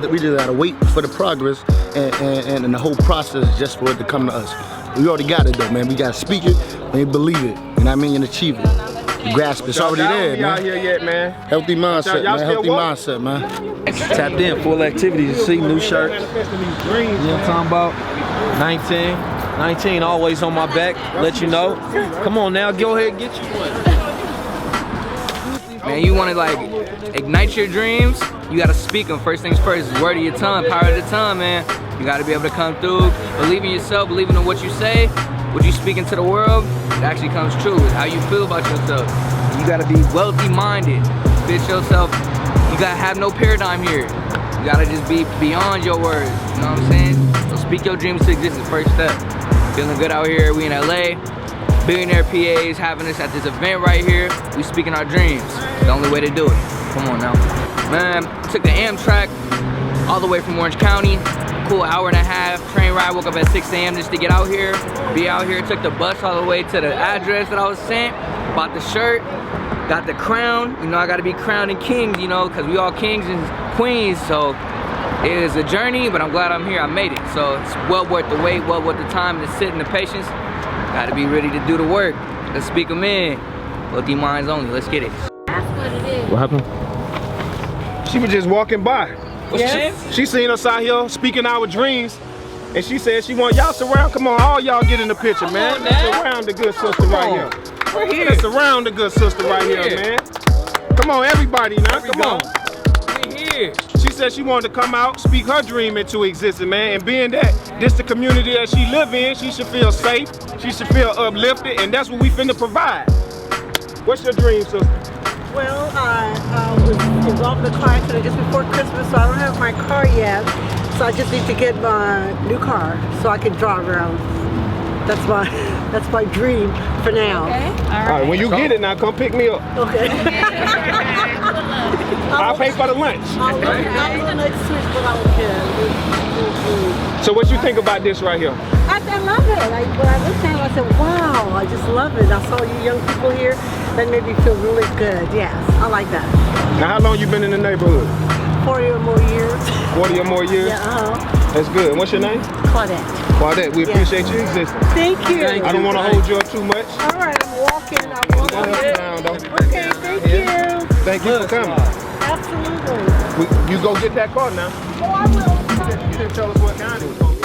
wait for the progress and the whole process just for it to come to us. We already got it though, man. We gotta speak it and believe it. You know what I mean? And achieve it. Grasp it. It's already there, man. Y'all here yet, man? Healthy mindset, man. Healthy mindset, man. Tapped in, full activities. You see, new shirts. You know what I'm talking about? 19, always on my back. Let you know. Come on now, go ahead and get you one. Man, you want to like ignite your dreams, you got to speak them. First things first, word of your tongue, power of the tongue, man. You got to be able to come through, believe in yourself, believing in what you say, what you speak into the world, it actually comes true. It's how you feel about yourself. You got to be wealthy minded, fit yourself. You got to have no paradigm here. You got to just be beyond your words, you know what I'm saying? So speak your dreams to existence, first step. Feeling good out here, we in LA. Billionaire PAs having us at this event right here. We speaking our dreams. The only way to do it. Come on now. Man, took the Amtrak all the way from Orange County. Cool hour and a half train ride. Woke up at 6 a.m. just to get out here. Be out here. Took the bus all the way to the address that I was sent. Bought the shirt. Got the crown. You know, I got to be crowned and kings, you know, because we all kings and queens. So it is a journey, but I'm glad I'm here. I made it. So it's well worth the wait, well worth the time to sit and the patience. Got to be ready to do the work. Let's speak them in. Wealthy minds only. Let's get it. That's what it is. What happened? She was just walking by. Yeah. She seen us out here speaking our dreams, and she said she want y'all surround. Come on, all y'all get in the picture, man. Surround the good sister right here. We're here. Let's surround the good sister right here, man. Come on, everybody now. Come on. We're here. She said she wanted to come out, speak her dream into existence, man. And being that this the community that she live in, she should feel safe. She should feel uplifted, and that's what we finna provide. What's your dream, sister? Well, I was involved in a car accident just before Christmas, so I don't have my car yet. So I just need to get my new car so I can drive around. That's my dream for now. Okay. All right, when you get it now, come pick me up. Okay. I'll pay for the lunch. I'll next week, but I don't care. So what you think about this right here? I love it. When I looked at it, I said, wow, I just love it. I saw you young people here. That made me feel really good. Yes, I like that. Now, how long you been in the neighborhood? 40 or more years. 40 or more years? Yeah, That's good. And what's your name? Claudette. Claudette, we appreciate your existence. Thank you. I don't want to hold you up too much. All right, I'm walking. Okay, thank you. Thank you for coming. Absolutely. You go get that car now. Oh, I will. You didn't tell us what kind it was.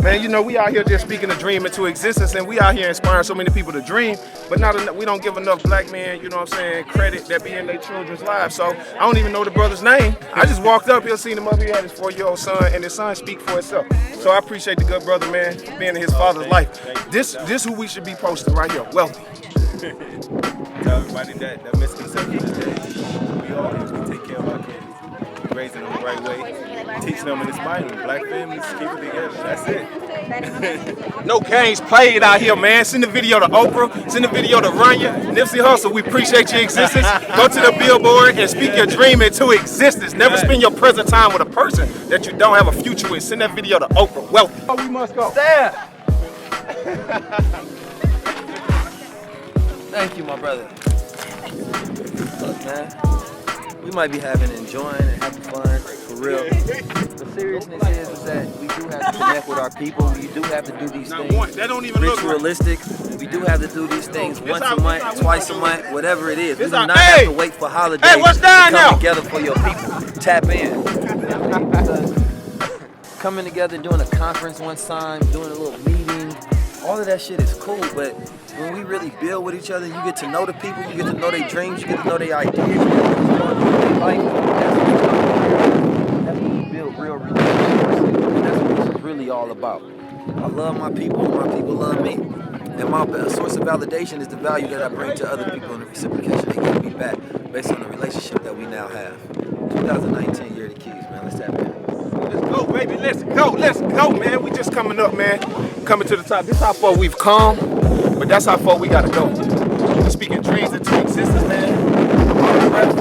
Man, you know, we out here just speaking a dream into existence, and we out here inspiring so many people to dream, but not enough, we don't give enough black men, you know what I'm saying, credit that be in their children's lives. So I don't even know the brother's name. I just walked up here, seen him up here, had his 4-year-old son, and his son speak for itself. So I appreciate the good brother, man, being in his father's life. This who we should be posting right here, Wealthy. Tell everybody that misconception is that we all have to take care of our kids. Raising them the right way, teaching them and inspiring them. Black families, keep it together. That's it. No games played out here, man. Send the video to Oprah. Send the video to Rania. Nipsey Hussle, we appreciate your existence. Go to the billboard and speak your dream into existence. Never spend your present time with a person that you don't have a future with. Send that video to Oprah. Wealthy. Oh, we must go. Stand. Thank you, my brother. Look, man. We might be enjoying and having fun, for real. The seriousness is that we do have to connect with our people. We do have to do these things ritualistic. We do have to do these things once a month, twice a month, whatever it is. We do not have to wait for holidays to come together for your people. Tap in. Coming together, doing a conference one time, doing a little meeting, all of that shit is cool, but when we really build with each other, you get to know the people, you get to know their dreams, you get to know their ideas, you get to know their life. That's when we build real relationships, and that's what this is really all about. I love my people love me, and my best source of validation is the value that I bring to other people and the reciprocation they give me back based on the relationship that we now have. 2019, year of the keys, man. Let's tap in. Let's go, baby. Let's go, man. We just coming up, man. Coming to the top. This is how far we've come, but that's how far we gotta go. We're speaking dreams into existence, man.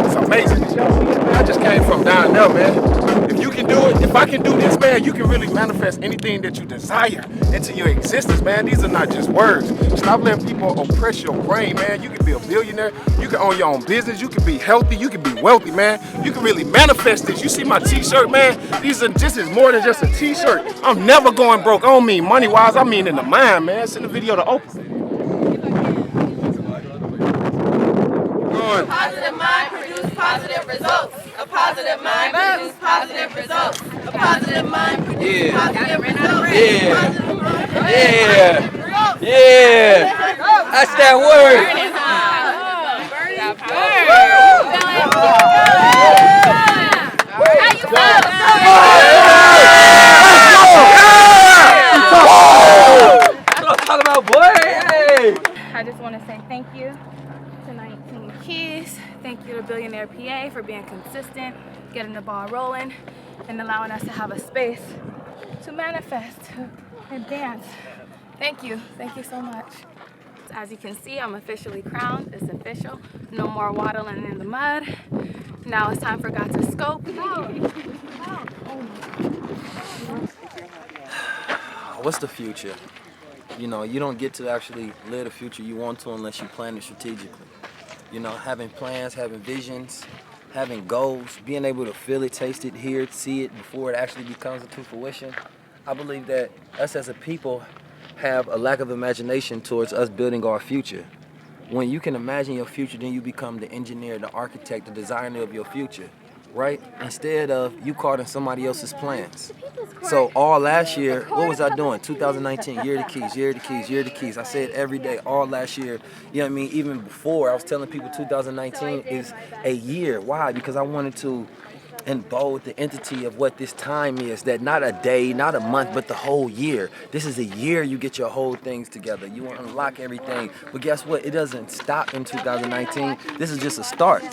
It's amazing. I just came from down there, man. If you can do it, if I can do this, man, you can really manifest anything that you desire into your existence, man. These are not just words. Stop letting people oppress your brain, man. You can be a billionaire. You can own your own business. You can be healthy. You can be wealthy, man. You can really manifest this. You see my t-shirt, man? These are just as more than just a t-shirt. I'm never going broke. I don't mean money-wise. I mean in the mind, man. Send the video to Oprah. A positive mind produces positive results. A positive mind produces positive results. A positive mind produces positive results. Yeah. That's that word. Burn it hot. just want to say thank you to 19 Keys. Thank you to Billionaire PA for being consistent, getting the ball rolling, and allowing us to have a space to manifest and dance. Thank you. Thank you so much. As you can see, I'm officially crowned. It's official. No more waddling in the mud. Now it's time for God to scope. What's the future? You know, you don't get to actually live the future you want to unless you plan it strategically. You know, having plans, having visions, having goals, being able to feel it, taste it, hear it, see it before it actually becomes into fruition. I believe that us as a people have a lack of imagination towards us building our future. When you can imagine your future, then you become the engineer, the architect, the designer of your future, right? Instead of you caught in somebody else's plans. So all last year, what was I doing? 2019, year of the keys, year of the keys, year of the keys. I say it every day, all last year. You know what I mean? Even before, I was telling people 2019 is a year. Why? Because I wanted to embody the entity of what this time is, that not a day, not a month, but the whole year. This is a year you get your whole things together. You unlock everything. But guess what? It doesn't stop in 2019. This is just a start.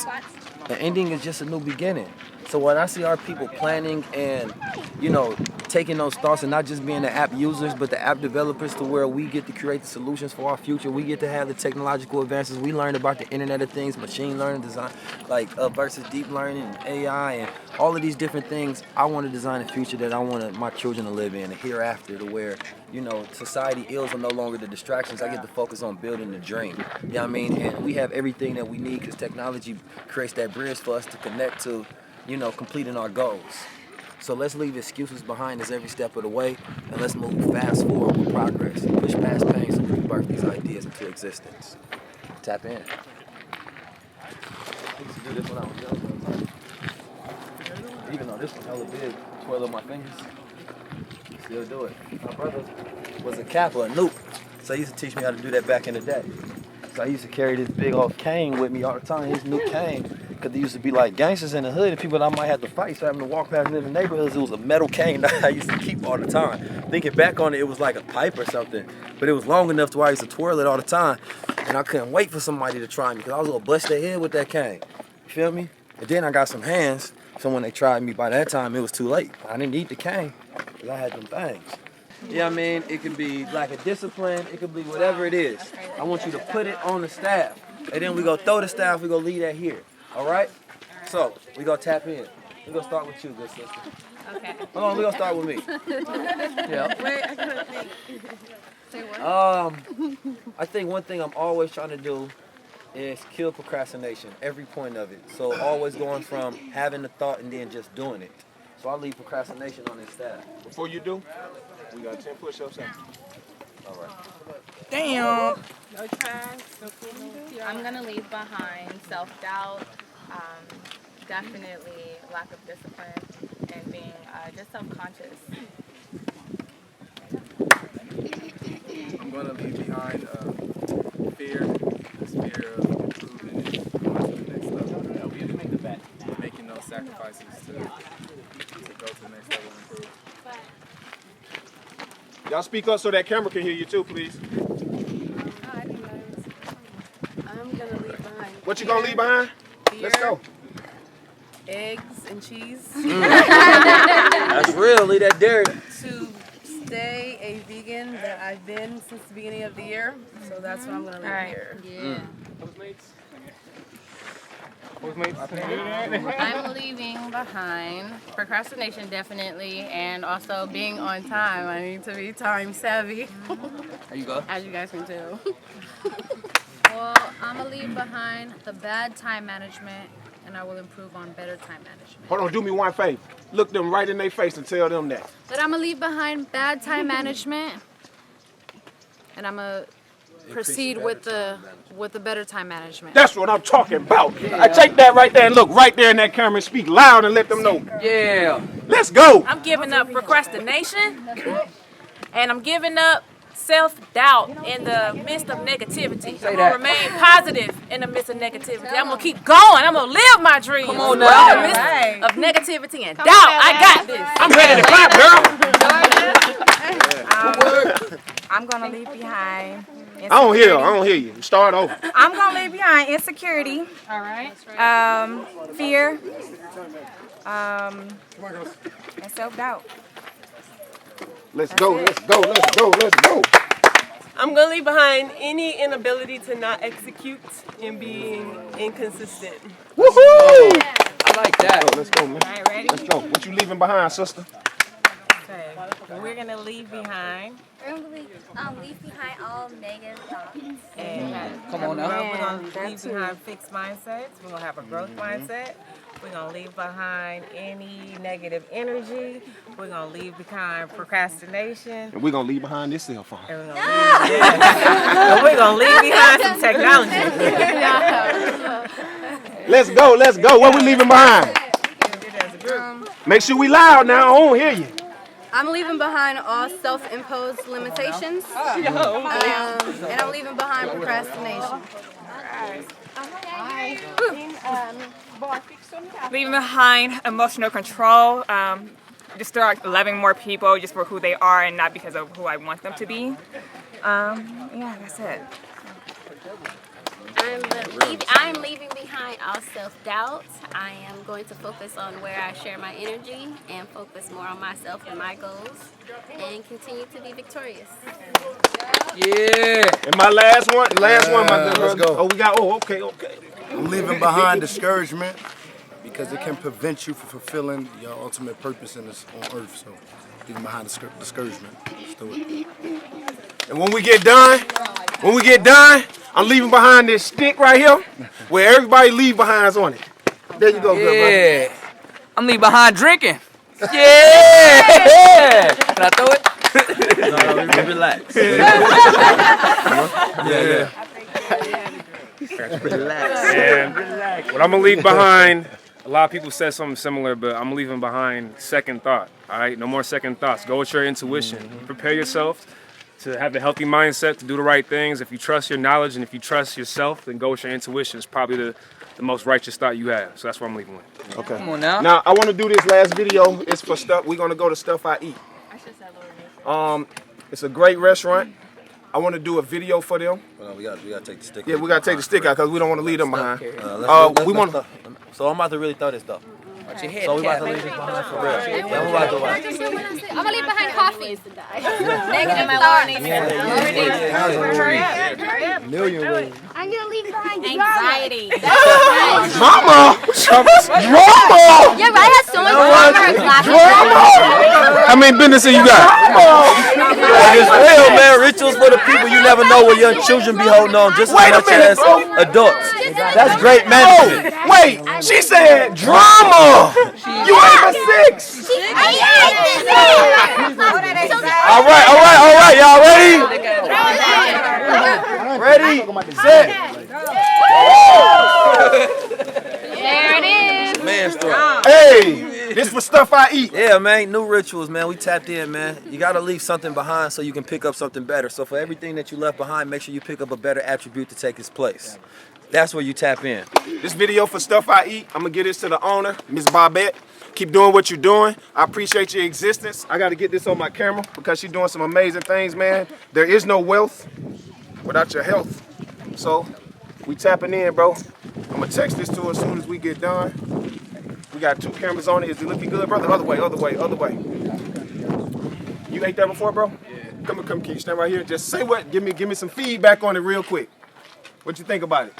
The ending is just a new beginning. So when I see our people planning and, you know, taking those thoughts and not just being the app users, but the app developers, to where we get to create the solutions for our future. We get to have the technological advances. We learned about the Internet of Things, machine learning, design, like versus deep learning and AI and all of these different things. I want to design a future that I want my children to live in, a hereafter, to where, you know, society ills are no longer the distractions. I get to focus on building the dream. You know what I mean? And we have everything that we need because technology creates that bridge for us to connect to, you know, completing our goals. So let's leave excuses behind us every step of the way, and let's move fast forward with progress. Push past pain so we can birth these ideas into existence. Tap in. I used to do this when I was young. Even though this was hella big, twirl up my fingers, still do it. My brother was a Kappa, a Nuke, so he used to teach me how to do that back in the day. So I used to carry this big old cane with me all the time, his Nuke cane. Because there used to be like gangsters in the hood and people that I might have to fight, so having to walk past different neighborhoods, it was a metal cane that I used to keep all the time. Thinking back on it, it was like a pipe or something, but it was long enough to where I used to twirl it all the time, and I couldn't wait for somebody to try me because I was gonna bust their head with that cane. You feel me? And then I got some hands, so when they tried me, by that time it was too late. I didn't need the cane because I had them things. You know what I mean? It could be like a discipline, it could be whatever it is. I want you to put it on the staff, and then we go throw the staff, we go leave that here. All right? So, we gonna tap in. We gonna start with you, good sister. Okay. Hold on, we gonna start with me. Yeah. Wait, I gotta think. Say what? I think one thing I'm always trying to do is kill procrastination, every point of it. So always going from having the thought and then just doing it. So I leave procrastination on this staff. Before you do, we got 10 push-ups out. All right. Damn. No trash. I'm gonna leave behind self-doubt, definitely lack of discipline, and being just self-conscious. I'm gonna leave behind fear, this fear of improving and going to the next level. Making those sacrifices to go to the next level and improve. Y'all speak up so that camera can hear you too, please. I'm gonna leave behind. What you gonna leave behind? Let's go. Eggs and cheese. That's real, leave that dairy. To stay a vegan that I've been since the beginning of the year. So that's what I'm gonna leave here. Yeah. I'm leaving behind procrastination, definitely, and also being on time. I need to be time savvy. There you go. As you guys can tell. Well, I'm gonna leave behind the bad time management, and I will improve on better time management. Hold on, do me one favor. Look them right in their face and tell them that. But I'm gonna leave behind bad time management, and I'm gonna proceed with the better time management. That's what I'm talking about. Yeah. I take that right there and look right there in that camera and speak loud and let them know. Yeah. Let's go. I'm giving up procrastination, and I'm giving up self-doubt in the midst of negativity. I'm gonna remain positive in the midst of negativity. I'm gonna keep going. I'm gonna live my dreams. Come on now. In the midst of negativity and doubt. I got this. I'm ready to clap, girl. I'm gonna leave behind. I don't hear you. Start over. I'm gonna leave behind insecurity. All right. Fear. And self-doubt. Let's go, let's go, let's go, let's go. I'm gonna leave behind any inability to not execute and being inconsistent. Woohoo! I like that. Let's go, man. All right, ready? Let's go. What you leaving behind, sister? Okay. We're gonna leave behind. We're gonna leave behind all negative thoughts. And Come on now. we're gonna leave behind fixed mindsets. We're gonna have a growth mindset. We're gonna leave behind any negative energy. We're gonna leave behind procrastination. And we're gonna leave behind this cell phone. And we're gonna leave behind some technology. Let's go, let's go. What we leaving behind? Make sure we loud now. I don't hear you. I'm leaving behind all self-imposed limitations. And I'm leaving behind procrastination. Leaving behind emotional control. Just start loving more people just for who they are and not because of who I want them to be. Yeah, that's it. I'm leaving behind all self-doubt. I am going to focus on where I share my energy and focus more on myself and my goals and continue to be victorious. Yeah. And my last one, my good let's brother. go. Oh, we got, okay. I'm leaving behind discouragement because it can prevent you from fulfilling your ultimate purpose in this on earth. So, leaving behind discouragement. Let's do it. And when we get done, I'm leaving behind this stick right here where everybody leave behinds on it. There you go, good brother. I'm leaving behind drinking. Yeah. Can I throw it? No, relax. And what I'm gonna leave behind, a lot of people said something similar, but I'm leaving behind second thought. All right, no more second thoughts. Go with your intuition. Prepare yourself to have a healthy mindset, to do the right things. If you trust your knowledge and if you trust yourself, then go with your intuition. It's probably the most righteous thought you have. So that's what I'm leaving with. Okay. Come on now. Now I want to do this last video. It's for stuff. We're gonna go to Stuff I Eat. It's a great restaurant. I want to do a video for them. Well, we gotta take the stick. Yeah, we gotta take the stick out because we don't want to leave them behind. We want. So I'm about to really throw this stuff. So we about to leave this behind for real. Then we about to watch. I'm gonna leave behind coffee. Negative thoughts. Million ways. I'm gonna leave behind Anxiety. Drama. Yeah, right. Has so much drama in class. How many businesses you got? It's real, man. Rituals for the people. You never know what young children be holding on just as much as adults. That's great management. Wait, she said drama. You ain't but 6. All right. Y'all ready? Ready, set. There it is. Man, story. Hey, this for Stuff I Eat. Yeah, man. New rituals, man. We tapped in, man. You gotta leave something behind so you can pick up something better. So for everything that you left behind, make sure you pick up a better attribute to take its place. That's where you tap in. This video for Stuff I Eat. I'm gonna give this to the owner, Miss Bobette. Keep doing what you're doing. I appreciate your existence. I gotta get this on my camera because she's doing some amazing things, man. There is no wealth without your health. So we tapping in, bro. I'm gonna text this to her as soon as we get done. We got 2 cameras on it. Is it looking good, brother? Other way. You ate that before, bro? Yeah. Come, can you stand right here? Just say what? Give me some feedback on it real quick. What you think about it?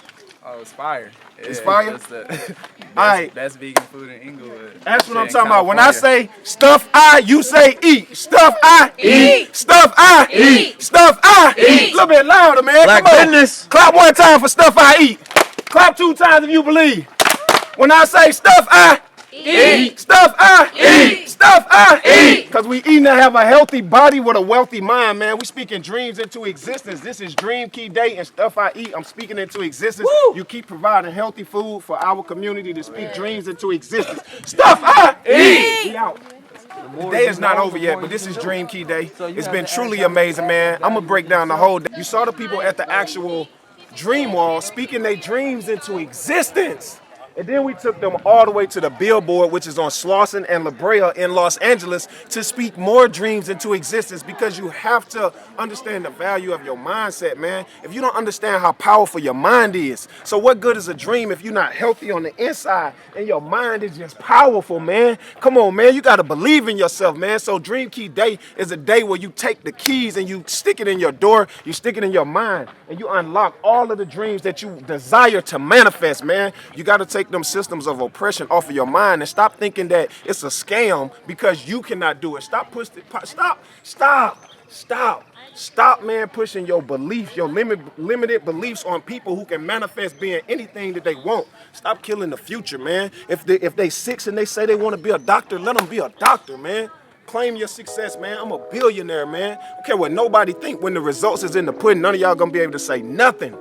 Oh, it's fire. It's fire? That's the Alright. best vegan food in Inglewood. That's what I'm Shit, talking about. When I California. say stuff I, you say eat. Stuff I eat. Stuff I eat. Stuff I eat. A little bit louder, man. Black Come on. business. Clap 1 time for Stuff I Eat. Clap 2 times if you believe. When I say stuff I eat. Stuff I eat. Stuff I eat. Because we eating to have a healthy body with a wealthy mind, man. We speaking dreams into existence. This is Dream Key Day and Stuff I Eat. I'm speaking into existence. Woo! You keep providing healthy food for our community to speak dreams into existence. Stuff I eat. We out. The day is not over yet, but this is Dream Key Day. It's been truly amazing, man. I'm going to break down the whole day. You saw the people at the actual Dream Wall speaking their dreams into existence. And then we took them all the way to the Billboard, which is on Slauson and La Brea in Los Angeles, to speak more dreams into existence, because you have to understand the value of your mindset, man. If you don't understand how powerful your mind is, so what good is a dream if you're not healthy on the inside and your mind is just powerful, man? Come on, man. You got to believe in yourself, man. So Dream Key Day is a day where you take the keys and you stick it in your door, you stick it in your mind, and you unlock all of the dreams that you desire to manifest, man. You got to take them systems of oppression off of your mind and stop thinking that it's a scam because you cannot do it. Stop, man, pushing your beliefs, your limited beliefs on people who can manifest being anything that they want. Stop killing the future, man. If they 6 and they say they want to be a doctor, let them be a doctor, man. Claim your success, man. I'm a billionaire, man. I don't care what nobody think. When the results is in the pudding, none of y'all gonna be able to say nothing.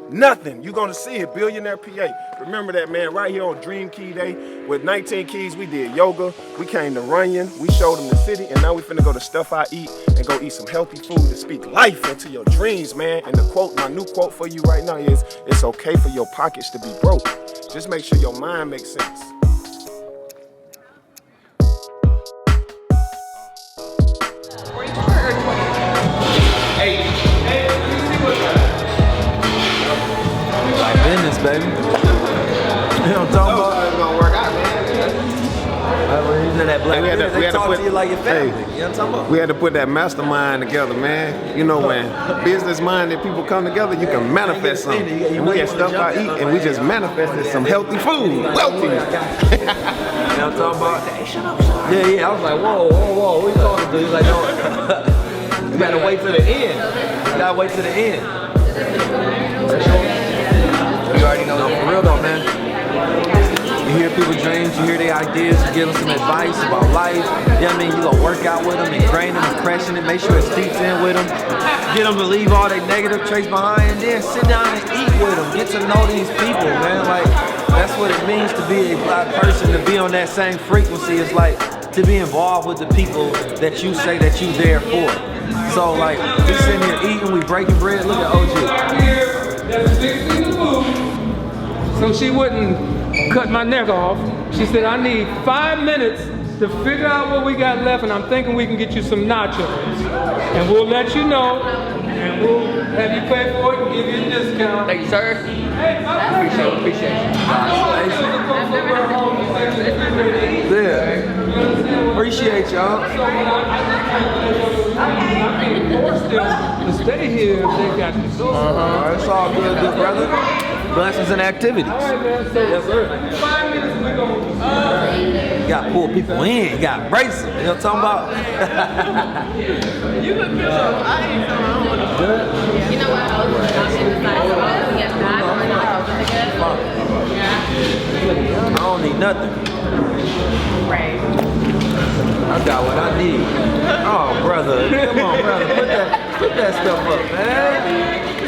Nothing. You're gonna see it. Billionaire PA. Remember that, man, right here on Dream Key Day. With 19 keys, we did yoga. We came to Runyon. We showed them the city. And now we finna go to Stuff I Eat and go eat some healthy food to speak life into your dreams, man. And the quote, my new quote for you right now is, it's okay for your pockets to be broke. Just make sure your mind makes sense. Business, baby. You know what I'm talking about? It's gonna work out, man. That black we had they to talk put, to you like your family. Hey, you know what I'm talking about? we had to put that mastermind together, man. You know, when business-minded people come together, you can manifest something. And we had Stuff I Eat, and we just manifested some healthy food. Wealthy. You know what I'm talking about? Yeah. I was like, whoa. Who you talking to? He's like, no. You gotta wait till the end. You gotta wait till the end. You already know. No, for real though, man. You hear people's dreams, you hear their ideas, you give them some advice about life. You know what I mean? You gonna work out with them, ingrain them, impression it, make sure it seeps in with them. Get them to leave all their negative traits behind, and then sit down and eat with them. Get to know these people, man. Like, that's what it means to be a black person, to be on that same frequency. It's like to be involved with the people that you say that you there for. So like, we sitting here eating, we breaking bread. Look at OG. That's fixing the food, so she wouldn't cut my neck off. She said, I need 5 minutes to figure out what we got left, and I'm thinking we can get you some nachos. And we'll let you know, and we'll have you pay for it and give you a discount. Thank you, sir. Hey, Appreciate it. Yeah. Appreciate y'all. To stay here, they got you. It's all good, brother. Blessings and activities. All right, man. So, yes, sir. 5 minutes we go. You got to pull people in. You got to brace them. You know what I'm talking about? You look good. I ain't good. You know what? I was I don't need nothing. Right. I got what I need. Oh, brother. Come on, brother. Put that stuff up, man.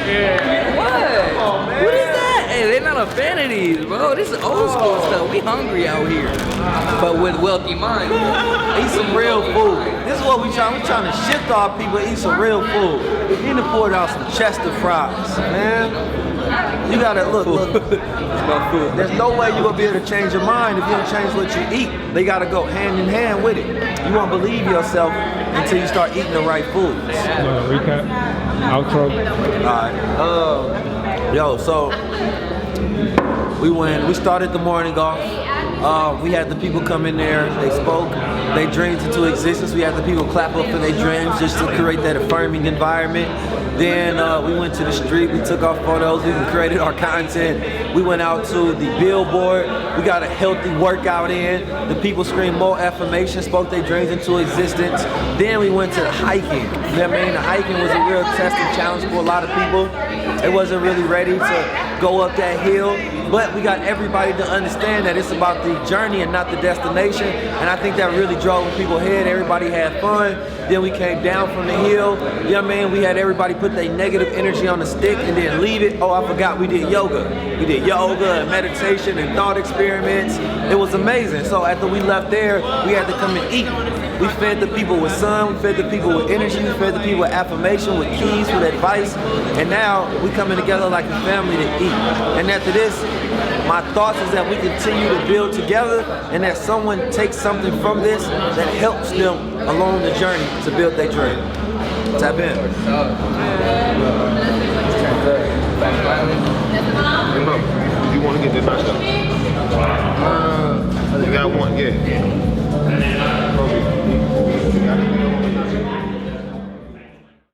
Yeah. What? Come on, man. What is that? Hey, they're not a fan of these, bro. This is old school stuff. We hungry out here. But with wealthy minds. Eat some real food. This is what we trying to shift our people, eat some real food. You need to pour out some Chester fries, man. You gotta look. There's no way you're gonna be able to change your mind if you don't change what you eat. They gotta go hand in hand with it. You won't believe yourself until you start eating the right foods. Recap, outro. Alright. So we started the morning off. We had the people come in there, they spoke, they dreams into existence. We had the people clap up for their dreams just to create that affirming environment. Then we went to the street, we took our photos, we created our content. We went out to the Billboard, we got a healthy workout in. The people screamed more affirmation, spoke their dreams into existence. Then we went to the hiking. You know what I mean? The hiking was a real test and challenge for a lot of people. They wasn't really ready to go up that hill, but we got everybody to understand that it's about the journey and not the destination. And I think that really drove people ahead. Everybody had fun. Then we came down from the hill. You know what I mean? We had everybody put their negative energy on the stick and then leave it. Oh, I forgot, we did yoga. We did yoga and meditation and thought experiments. It was amazing. So after we left there, we had to come and eat. We fed the people with sun, we fed the people with energy, we fed the people with affirmation, with keys, with advice, and now we coming together like a family to eat. And after this, my thoughts is that we continue to build together and that someone takes something from this that helps them along the journey to build their dream. Tap in.